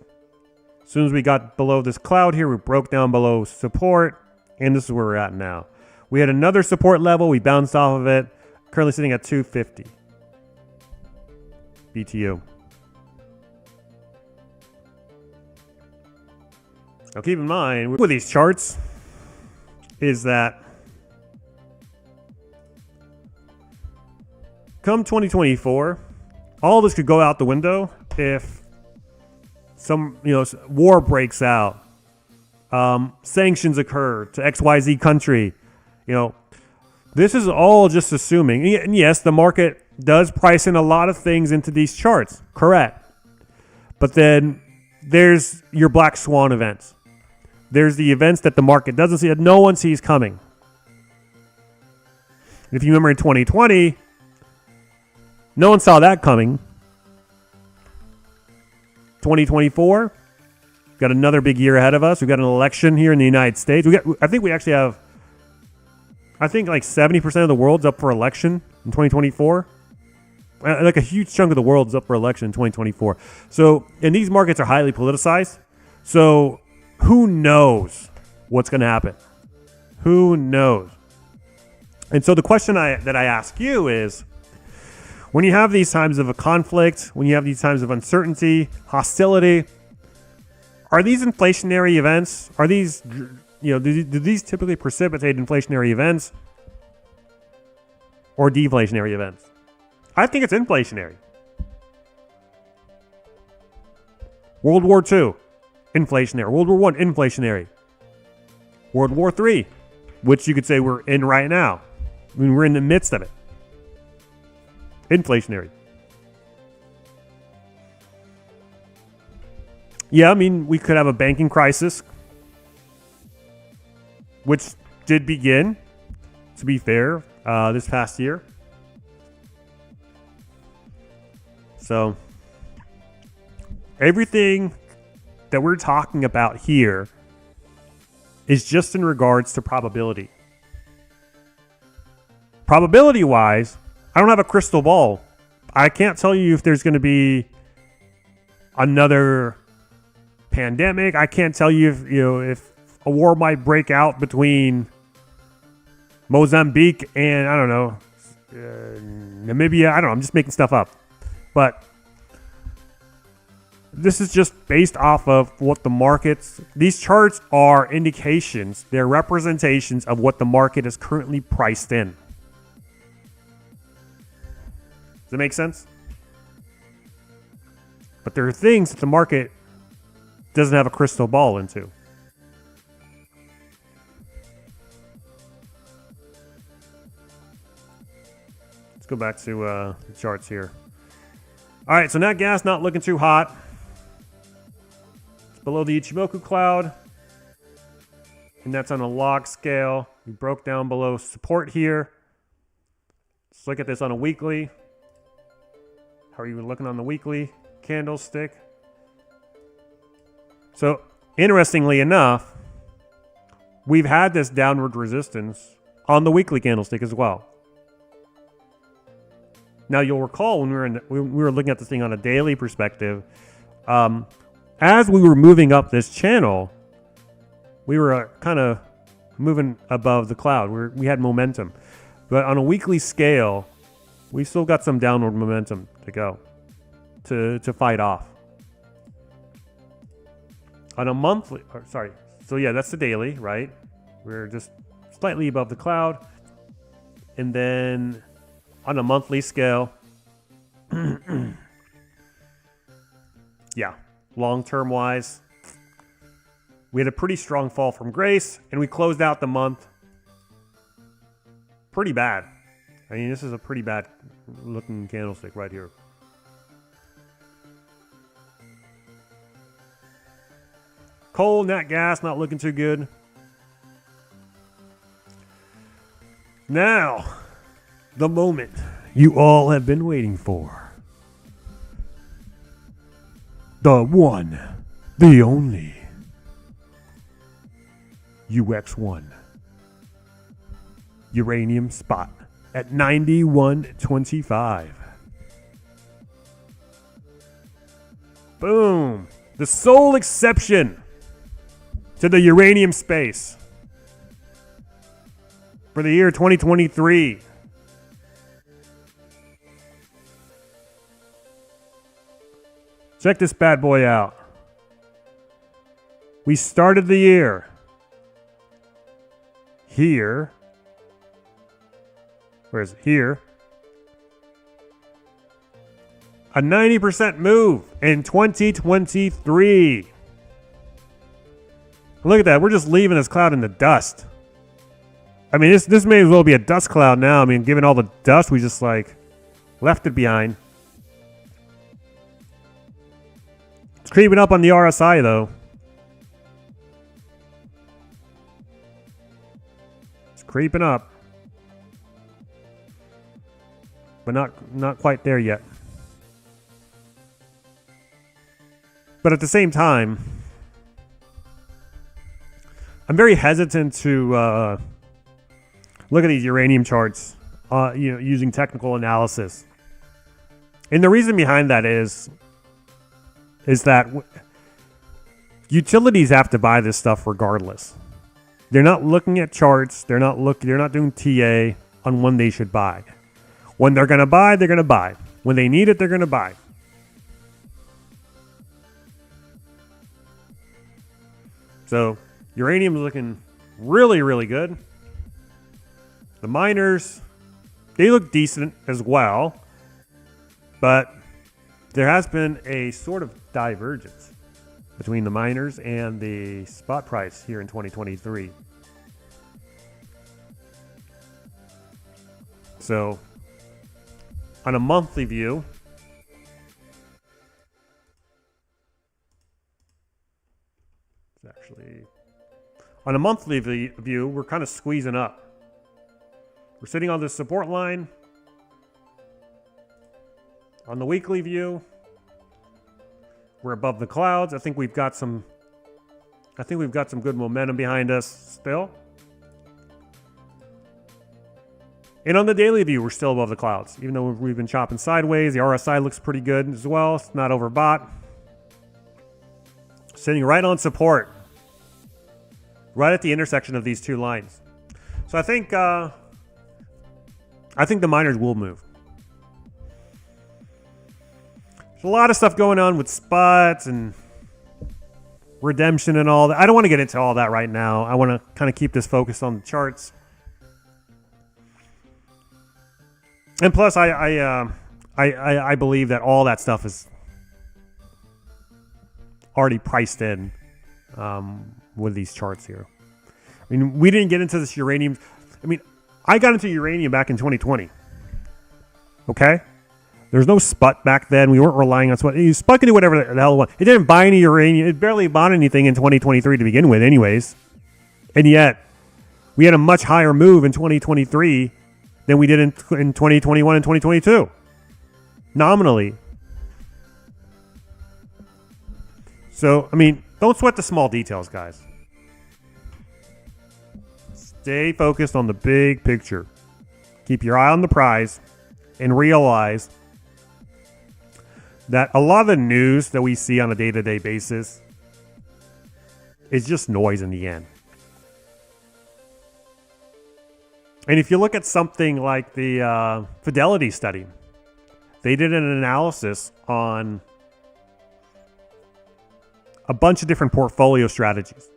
A: soon as we got below this cloud here, we broke down below support, and this is where we're at now. We had another support level. We bounced off of it. Currently sitting at 250 BTU. Now keep in mind with these charts is that come 2024, all this could go out the window if some war breaks out, sanctions occur to XYZ country. This is all just assuming. And yes, the market does price in a lot of things into these charts, correct? But then there's your black swan events. There's the events that the market doesn't see, that no one sees coming. If you remember in 2020, no one saw that coming. 2024, got another big year ahead of us. We've got an election here in the United States. I think like 70% of the world's up for election in 2024. Like a huge chunk of the world's up for election in 2024. So, and these markets are highly politicized. So who knows what's going to happen? Who knows? And so the question that I ask you is, when you have these times of a conflict, when you have these times of uncertainty, hostility, are these inflationary events? Are these, do these typically precipitate inflationary events or deflationary events? I think it's inflationary. World War II, inflationary. World War I, inflationary. World War III, which you could say we're in right now. I mean, we're in the midst of it. Inflationary. Yeah, I mean, we could have a banking crisis, which did begin, to be fair, this past year. So, everything that we're talking about here is just in regards to probability. Probability-wise, I don't have a crystal ball. I can't tell you if there's going to be another pandemic. I can't tell you if a war might break out between Mozambique and, I don't know, Namibia. I don't know. I'm just making stuff up. But this is just based off of what the markets... These charts are indications. They're representations of what the market is currently priced in. Does that make sense? But there are things that the market doesn't have a crystal ball into. Let's go back to the charts here. All right, so nat gas not looking too hot. It's below the Ichimoku cloud. And that's on a log scale. We broke down below support here. Let's look at this on a weekly. How are you looking on the weekly candlestick? So, interestingly enough, we've had this downward resistance on the weekly candlestick as well. Now, you'll recall when we were looking at this thing on a daily perspective, as we were moving up this channel, we were kind of moving above the cloud. We had momentum. But on a weekly scale, we still got some downward momentum to go to fight off. On a monthly, so yeah, that's the daily, right? We're just slightly above the cloud. And then on a monthly scale, yeah, long-term wise, we had a pretty strong fall from grace, and we closed out the month pretty bad. I mean, this is a pretty bad looking candlestick right here. Coal, nat gas, not looking too good. Now, the moment you all have been waiting for. The one, the only. UX1. Uranium spot at 91.25. Boom. The sole exception to the uranium space for the year 2023. Check this bad boy out. We started the year here. Where is it? Here. A 90% move in 2023. Look at that. We're just leaving this cloud in the dust. I mean, this may as well be a dust cloud now. I mean, given all the dust, we just left it behind. It's creeping up on the RSI though. It's creeping up. But not quite there yet. But at the same time, I'm very hesitant to look at these uranium charts, using technical analysis. And the reason behind that is that utilities have to buy this stuff regardless. They're not looking at charts. They're not doing TA on when they should buy. When they're going to buy, they're going to buy. When they need it, they're going to buy. So uranium is looking really, really good. The miners, they look decent as well. But there has been a sort of divergence between the miners and the spot price here in 2023. So on a monthly view, we're kind of squeezing up. We're sitting on this support line. On the weekly view, we're above the clouds. I think we've got some good momentum behind us still. And on the daily view, we're still above the clouds. Even though we've been chopping sideways, the RSI looks pretty good as well. It's not overbought. Sitting right on support. Right at the intersection of these two lines. So I think the miners will move. There's a lot of stuff going on with spots and redemption and all that. I don't want to get into all that right now. I want to kind of keep this focused on the charts. And plus, I believe that all that stuff is already priced in with these charts here. I mean, we didn't get into this uranium. I mean, I got into uranium back in 2020. Okay? There was no SPUT back then. We weren't relying on SPUT. SPUT can do whatever the hell it wants. It didn't buy any uranium. It barely bought anything in 2023 to begin with anyways. And yet, we had a much higher move in 2023 than we did in 2021 and 2022. Nominally. So, I mean, don't sweat the small details, guys. Stay focused on the big picture. Keep your eye on the prize and realize that a lot of the news that we see on a day-to-day basis is just noise in the end. And if you look at something like the Fidelity study, they did an analysis on a bunch of different portfolio strategies.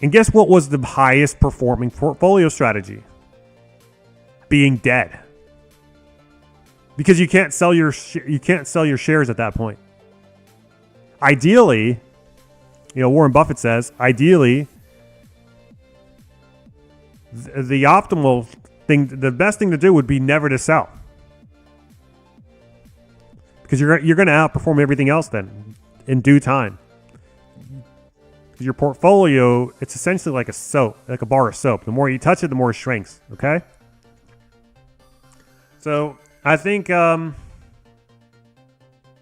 A: And guess what was the highest performing portfolio strategy? Being dead. Because you can't sell your shares at that point. Ideally, Warren Buffett says, ideally, the optimal thing, the best thing to do would be never to sell. Because you're going to outperform everything else then in due time. Your portfolio, it's essentially like a soap, like a bar of soap. The more you touch it, the more it shrinks. Okay? So I think, and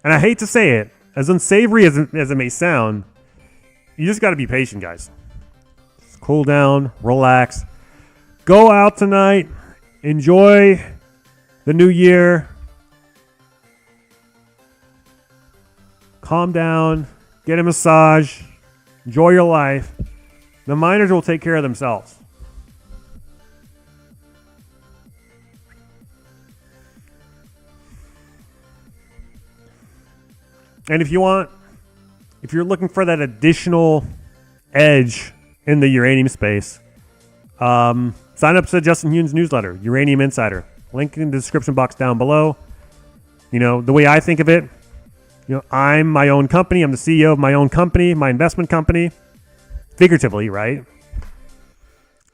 A: I hate to say it, as unsavory as it may sound, you just got to be patient, guys. Just cool down, relax. Go out tonight. Enjoy the new year. Calm down. Get a massage. Enjoy your life. The miners will take care of themselves. And if you're looking for that additional edge in the uranium space, sign up to Justin Hune's newsletter, Uranium Insider. Link in the description box down below. The way I think of it, I'm my own company. I'm the CEO of my own company, my investment company, figuratively, right?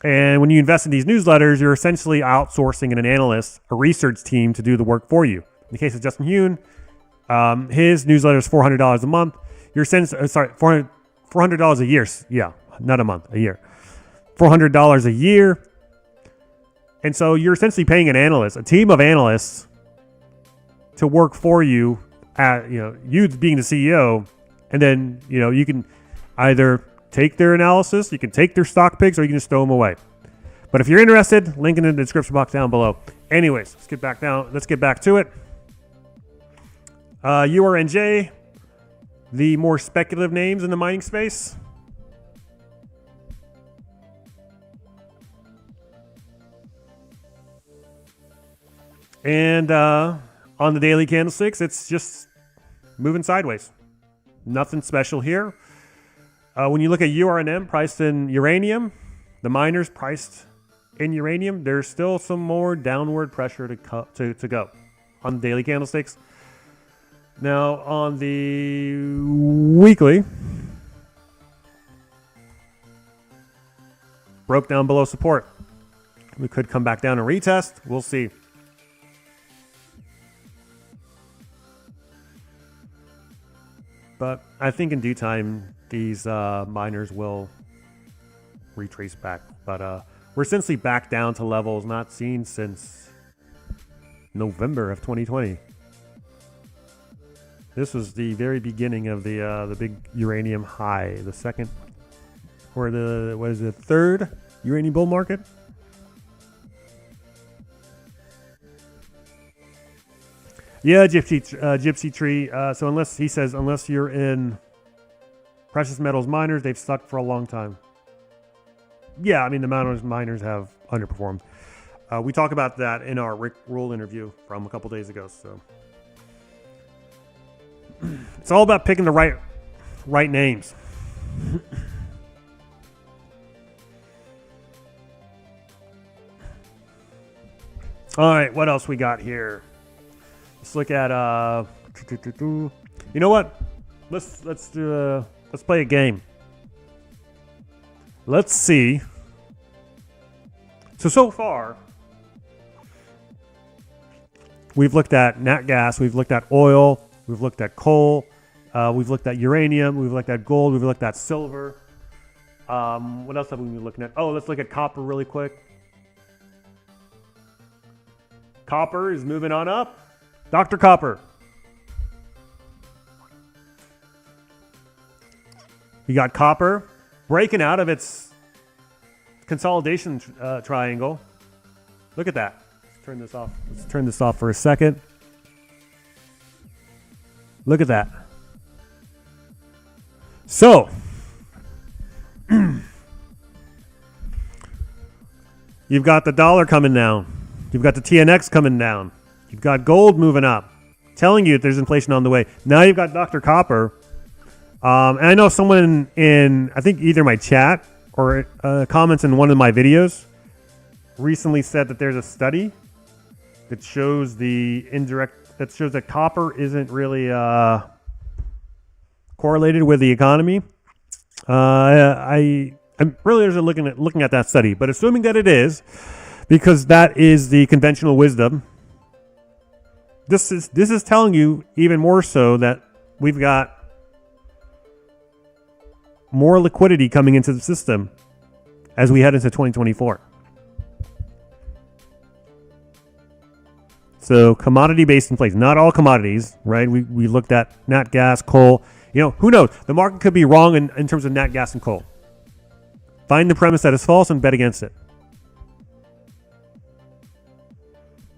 A: And when you invest in these newsletters, you're essentially outsourcing an analyst, a research team to do the work for you. In the case of Justin Hune, his newsletter is $400 a month. $400 a year. Yeah, not a month, a year. $400 a year. And so you're essentially paying an analyst, a team of analysts, to work for you. You being the CEO, and then you can either take their analysis, you can take their stock picks, or you can just throw them away. But if you're interested, link in the description box down below. Anyways, let's get back to it. URNJ, the more speculative names in the mining space. And on the daily candlesticks, it's just moving sideways. Nothing special here. When you look at URNM priced in uranium, the miners priced in uranium, there's still some more downward pressure to go on the daily candlesticks. Now on the weekly, broke down below support. We could come back down and retest. We'll see. But I think in due time, these miners will retrace back. But we're essentially back down to levels not seen since November of 2020. This was the very beginning of the big uranium high, the second, or the third uranium bull market. Yeah, Gypsy Tree. So unless you're in precious metals miners, they've sucked for a long time. Yeah, I mean the miners have underperformed. We talk about that in our Rick Rule interview from a couple days ago. So it's all about picking the right names. All right, what else we got here? Let's look at you know what? Let's play a game. Let's see. So far, we've looked at nat gas, we've looked at oil, we've looked at coal, we've looked at uranium, we've looked at gold, we've looked at silver. What else have we been looking at? Oh, let's look at copper really quick. Copper is moving on up. Dr. Copper. You got copper breaking out of its consolidation triangle. Look at that. Let's turn this off. Let's turn this off for a second. Look at that. So, you've got the dollar coming down. You've got the TNX coming down. You've got gold moving up, telling you that there's inflation on the way. Now you've got Dr. Copper. And I know someone in I think either my chat or comments in one of my videos recently said that there's a study that shows that copper isn't really correlated with the economy. I'm really looking at that study, but assuming that it is, because that is the conventional wisdom. This is telling you even more so that we've got more liquidity coming into the system as we head into 2024. So commodity-based inflation, not all commodities, right? We looked at nat gas, coal. You know, who knows? The market could be wrong in terms of nat gas and coal. Find the premise that is false and bet against it.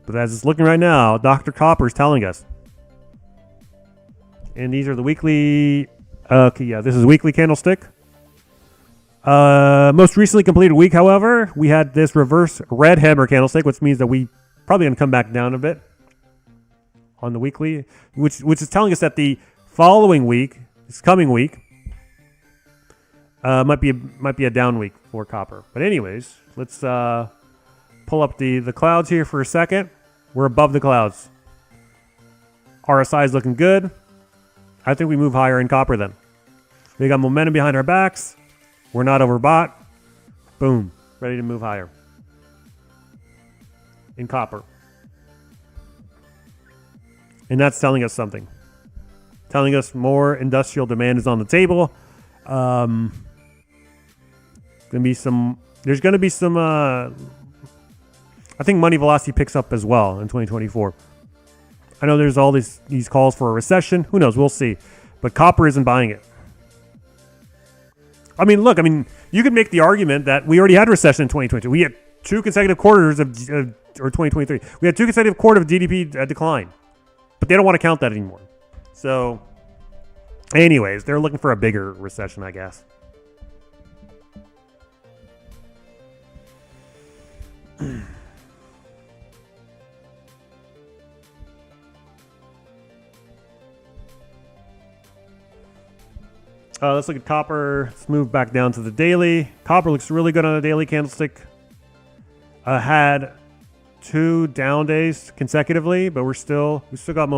A: But as it's looking right now, Dr. Copper is telling us. And these are the weekly. Okay, yeah, this is weekly candlestick. Most recently completed week, however, we had this reverse red hammer candlestick, which means that we probably going to come back down a bit on the weekly, which is telling us that the following week, this coming week, might be a down week for copper. But anyways, let's pull up the clouds here for a second. We're above the clouds. RSI is looking good. I think we move higher in copper then. We got momentum behind our backs. We're not overbought. Boom. Ready to move higher in copper. And that's telling us something. Telling us more industrial demand is on the table. There's going to be some I think money velocity picks up as well in 2024. I know there's all these calls for a recession. Who knows? We'll see. But copper isn't buying it. I mean, look, you could make the argument that we already had a recession in 2022. We had two consecutive quarters of 2023. We had two consecutive quarters of GDP decline. But they don't want to count that anymore. So, anyways, they're looking for a bigger recession, I guess. Let's look at copper. Let's move back down to the daily. Copper looks really good on a daily candlestick. Had 2 down days consecutively, but we've still got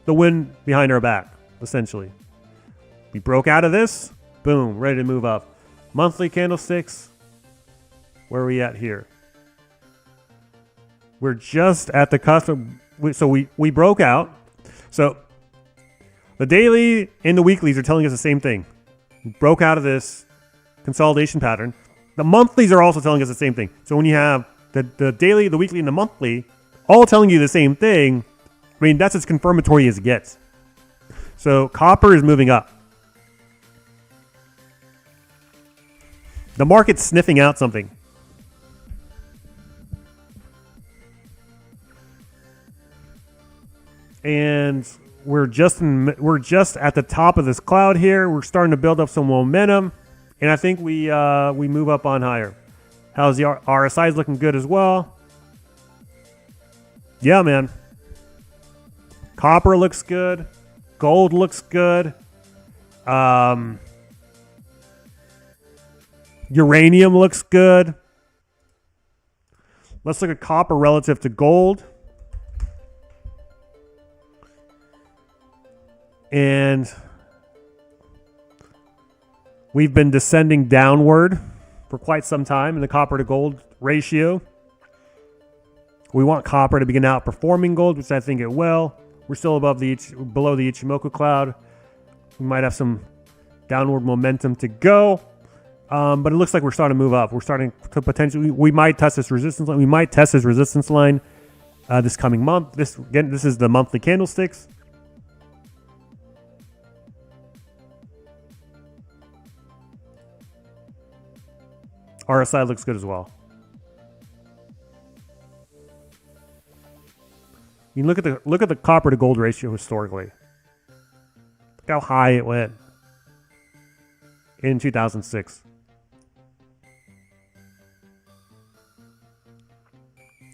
A: the wind behind our back, essentially. We broke out of this, boom, ready to move up. Monthly candlesticks, where are we at here? We're just at the cusp of, so we broke out. So the daily and the weeklies are telling us the same thing. We broke out of this consolidation pattern. The monthlies are also telling us the same thing. So when you have the daily, the weekly, and the monthly all telling you the same thing, I mean, that's as confirmatory as it gets. So copper is moving up. The market's sniffing out something. And we're just at the top of this cloud here. We're starting to build up some momentum, and I think we move up on higher. How's the RSI is looking good as well? Yeah, man. Copper looks good. Gold looks good. Uranium looks good. Let's look at copper relative to gold. And we've been descending downward for quite some time in the copper to gold ratio. We want copper to begin outperforming gold, which I think it will. We're still below the Ichimoku cloud. We might have some downward momentum to go, but it looks like we're starting to move up. We're starting to potentially. We might test this resistance line. We might test this resistance line this coming month. This is the monthly candlesticks. RSI looks good as well. You look at the copper to gold ratio historically. Look how high it went in 2006.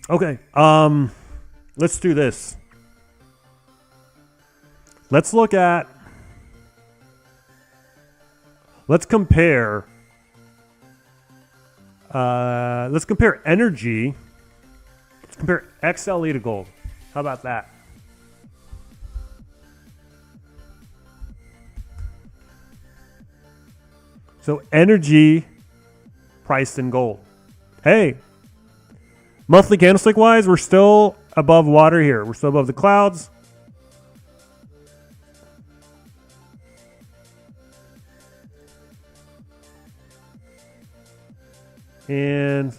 A: Okay, let's do this. Let's compare energy. Let's compare XLE to gold. How about that? So energy priced in gold. Hey, monthly candlestick wise, we're still above water here. We're still above the clouds. And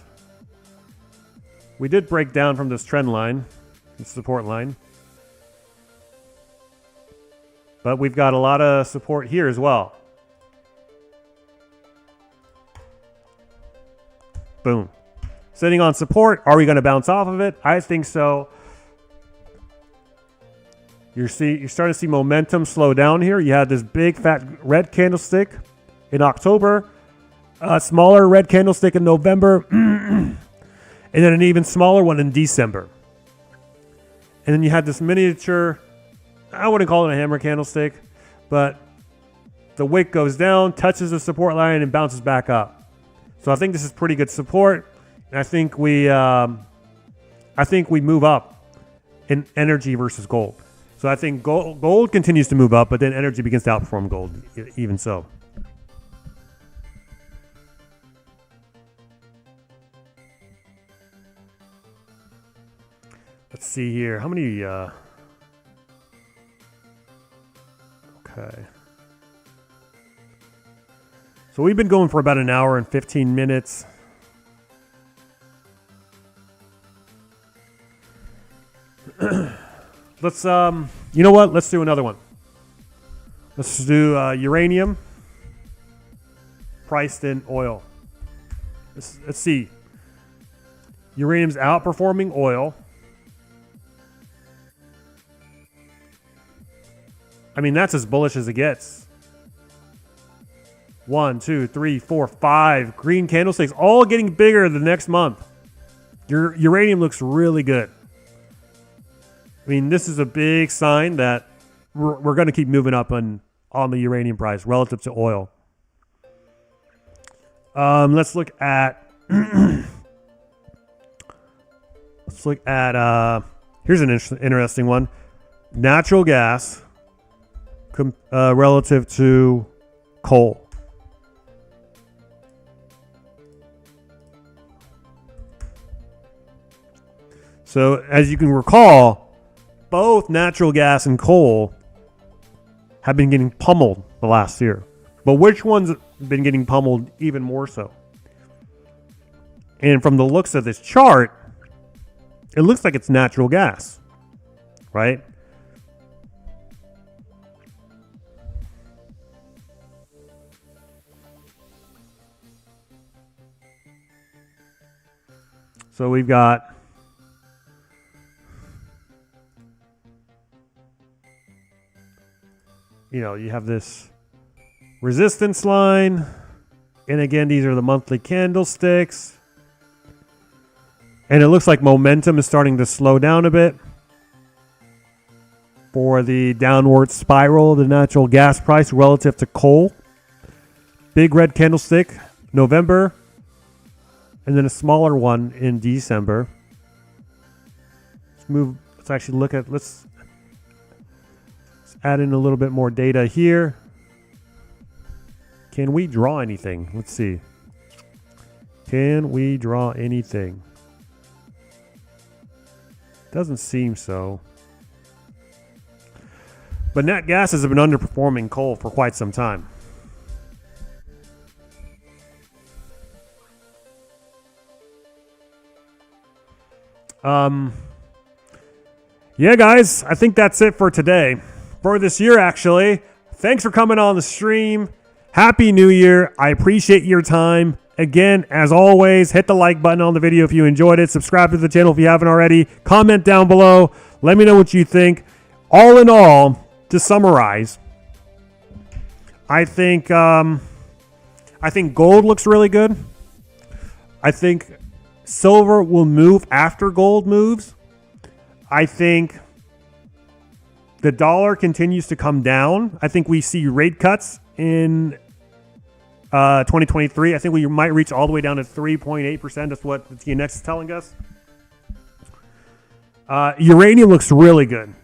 A: we did break down from this trend line, this support line. But we've got a lot of support here as well. Boom. Sitting on support. Are we going to bounce off of it? I think so. You're starting to see momentum slow down here. You had this big fat red candlestick in October. A smaller red candlestick in November, and then an even smaller one in December. And then you had this miniature, I wouldn't call it a hammer candlestick, but the wick goes down, touches the support line, and bounces back up. So I think this is pretty good support, and I think we move up in energy versus gold. So I think gold continues to move up, but then energy begins to outperform gold, even so. Let's see here. How many? Okay. So we've been going for about an hour and 15 minutes. Let's, you know what? Let's do another one. Let's do uranium priced in oil. Let's see. Uranium's outperforming oil. I mean, that's as bullish as it gets. 1, 2, 3, 4, 5 green candlesticks, all getting bigger the next month. Your uranium looks really good. I mean, this is a big sign that we're going to keep moving up on on the uranium price relative to oil. Let's look at here's an interesting one. Natural gas relative to coal. So as you can recall, both natural gas and coal have been getting pummeled the last year. But which one's been getting pummeled even more so? And from the looks of this chart, it looks like it's natural gas, right? So we've got you have this resistance line. And again, these are the monthly candlesticks. And it looks like momentum is starting to slow down a bit for the downward spiral of the natural gas price relative to coal. Big red candlestick, November. And then a smaller one in December. Let's actually look at, let's add in a little bit more data here. Can we draw anything? Let's see. Can we draw anything? Doesn't seem so. But nat gases have been underperforming coal for quite some time. Yeah, guys, I think that's it for today. For this year, actually. Thanks for coming on the stream. Happy New Year. I appreciate your time. Again, as always, hit the like button on the video if you enjoyed it. Subscribe to the channel if you haven't already. Comment down below. Let me know what you think. All in all, to summarize, I think gold looks really good. I think silver will move after gold moves. I think the dollar continues to come down. I think we see rate cuts in 2023. I think we might reach all the way down to 3.8%. That's what the TNX is telling us. Uranium looks really good.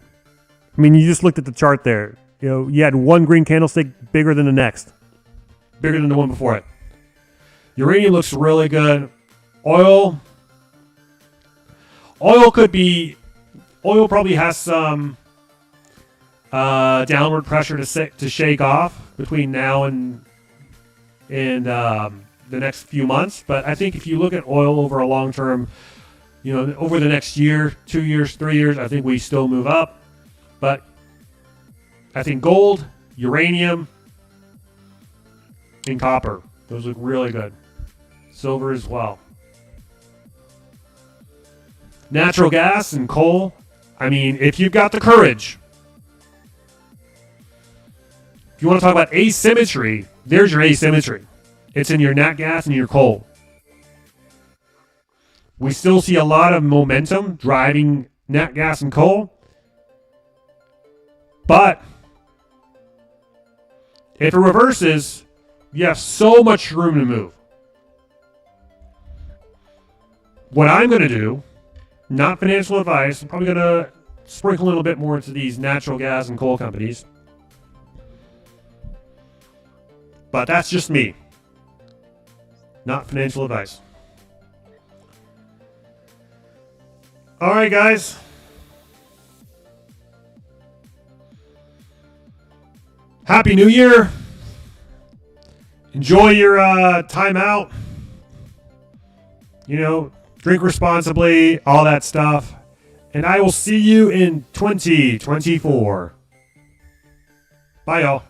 A: I mean, you just looked at the chart there. You had one green candlestick bigger than the next. Bigger than the one before it. Uranium looks really good. Oil probably has some downward pressure to shake off between now and the next few months. But I think if you look at oil over a long term, over the next year, 2 years, 3 years, I think we still move up. But I think gold, uranium, and copper, those look really good. Silver as well. Natural gas and coal, I mean, if you've got the courage, if you want to talk about asymmetry, there's your asymmetry. It's in your nat gas and your coal. We still see a lot of momentum driving nat gas and coal. But if it reverses, you have so much room to move. What I'm going to do, not financial advice, I'm probably going to sprinkle a little bit more into these natural gas and coal companies. But that's just me. Not financial advice. All right, guys. Happy New Year. Enjoy your time out. Drink responsibly, all that stuff. And I will see you in 2024. Bye, y'all.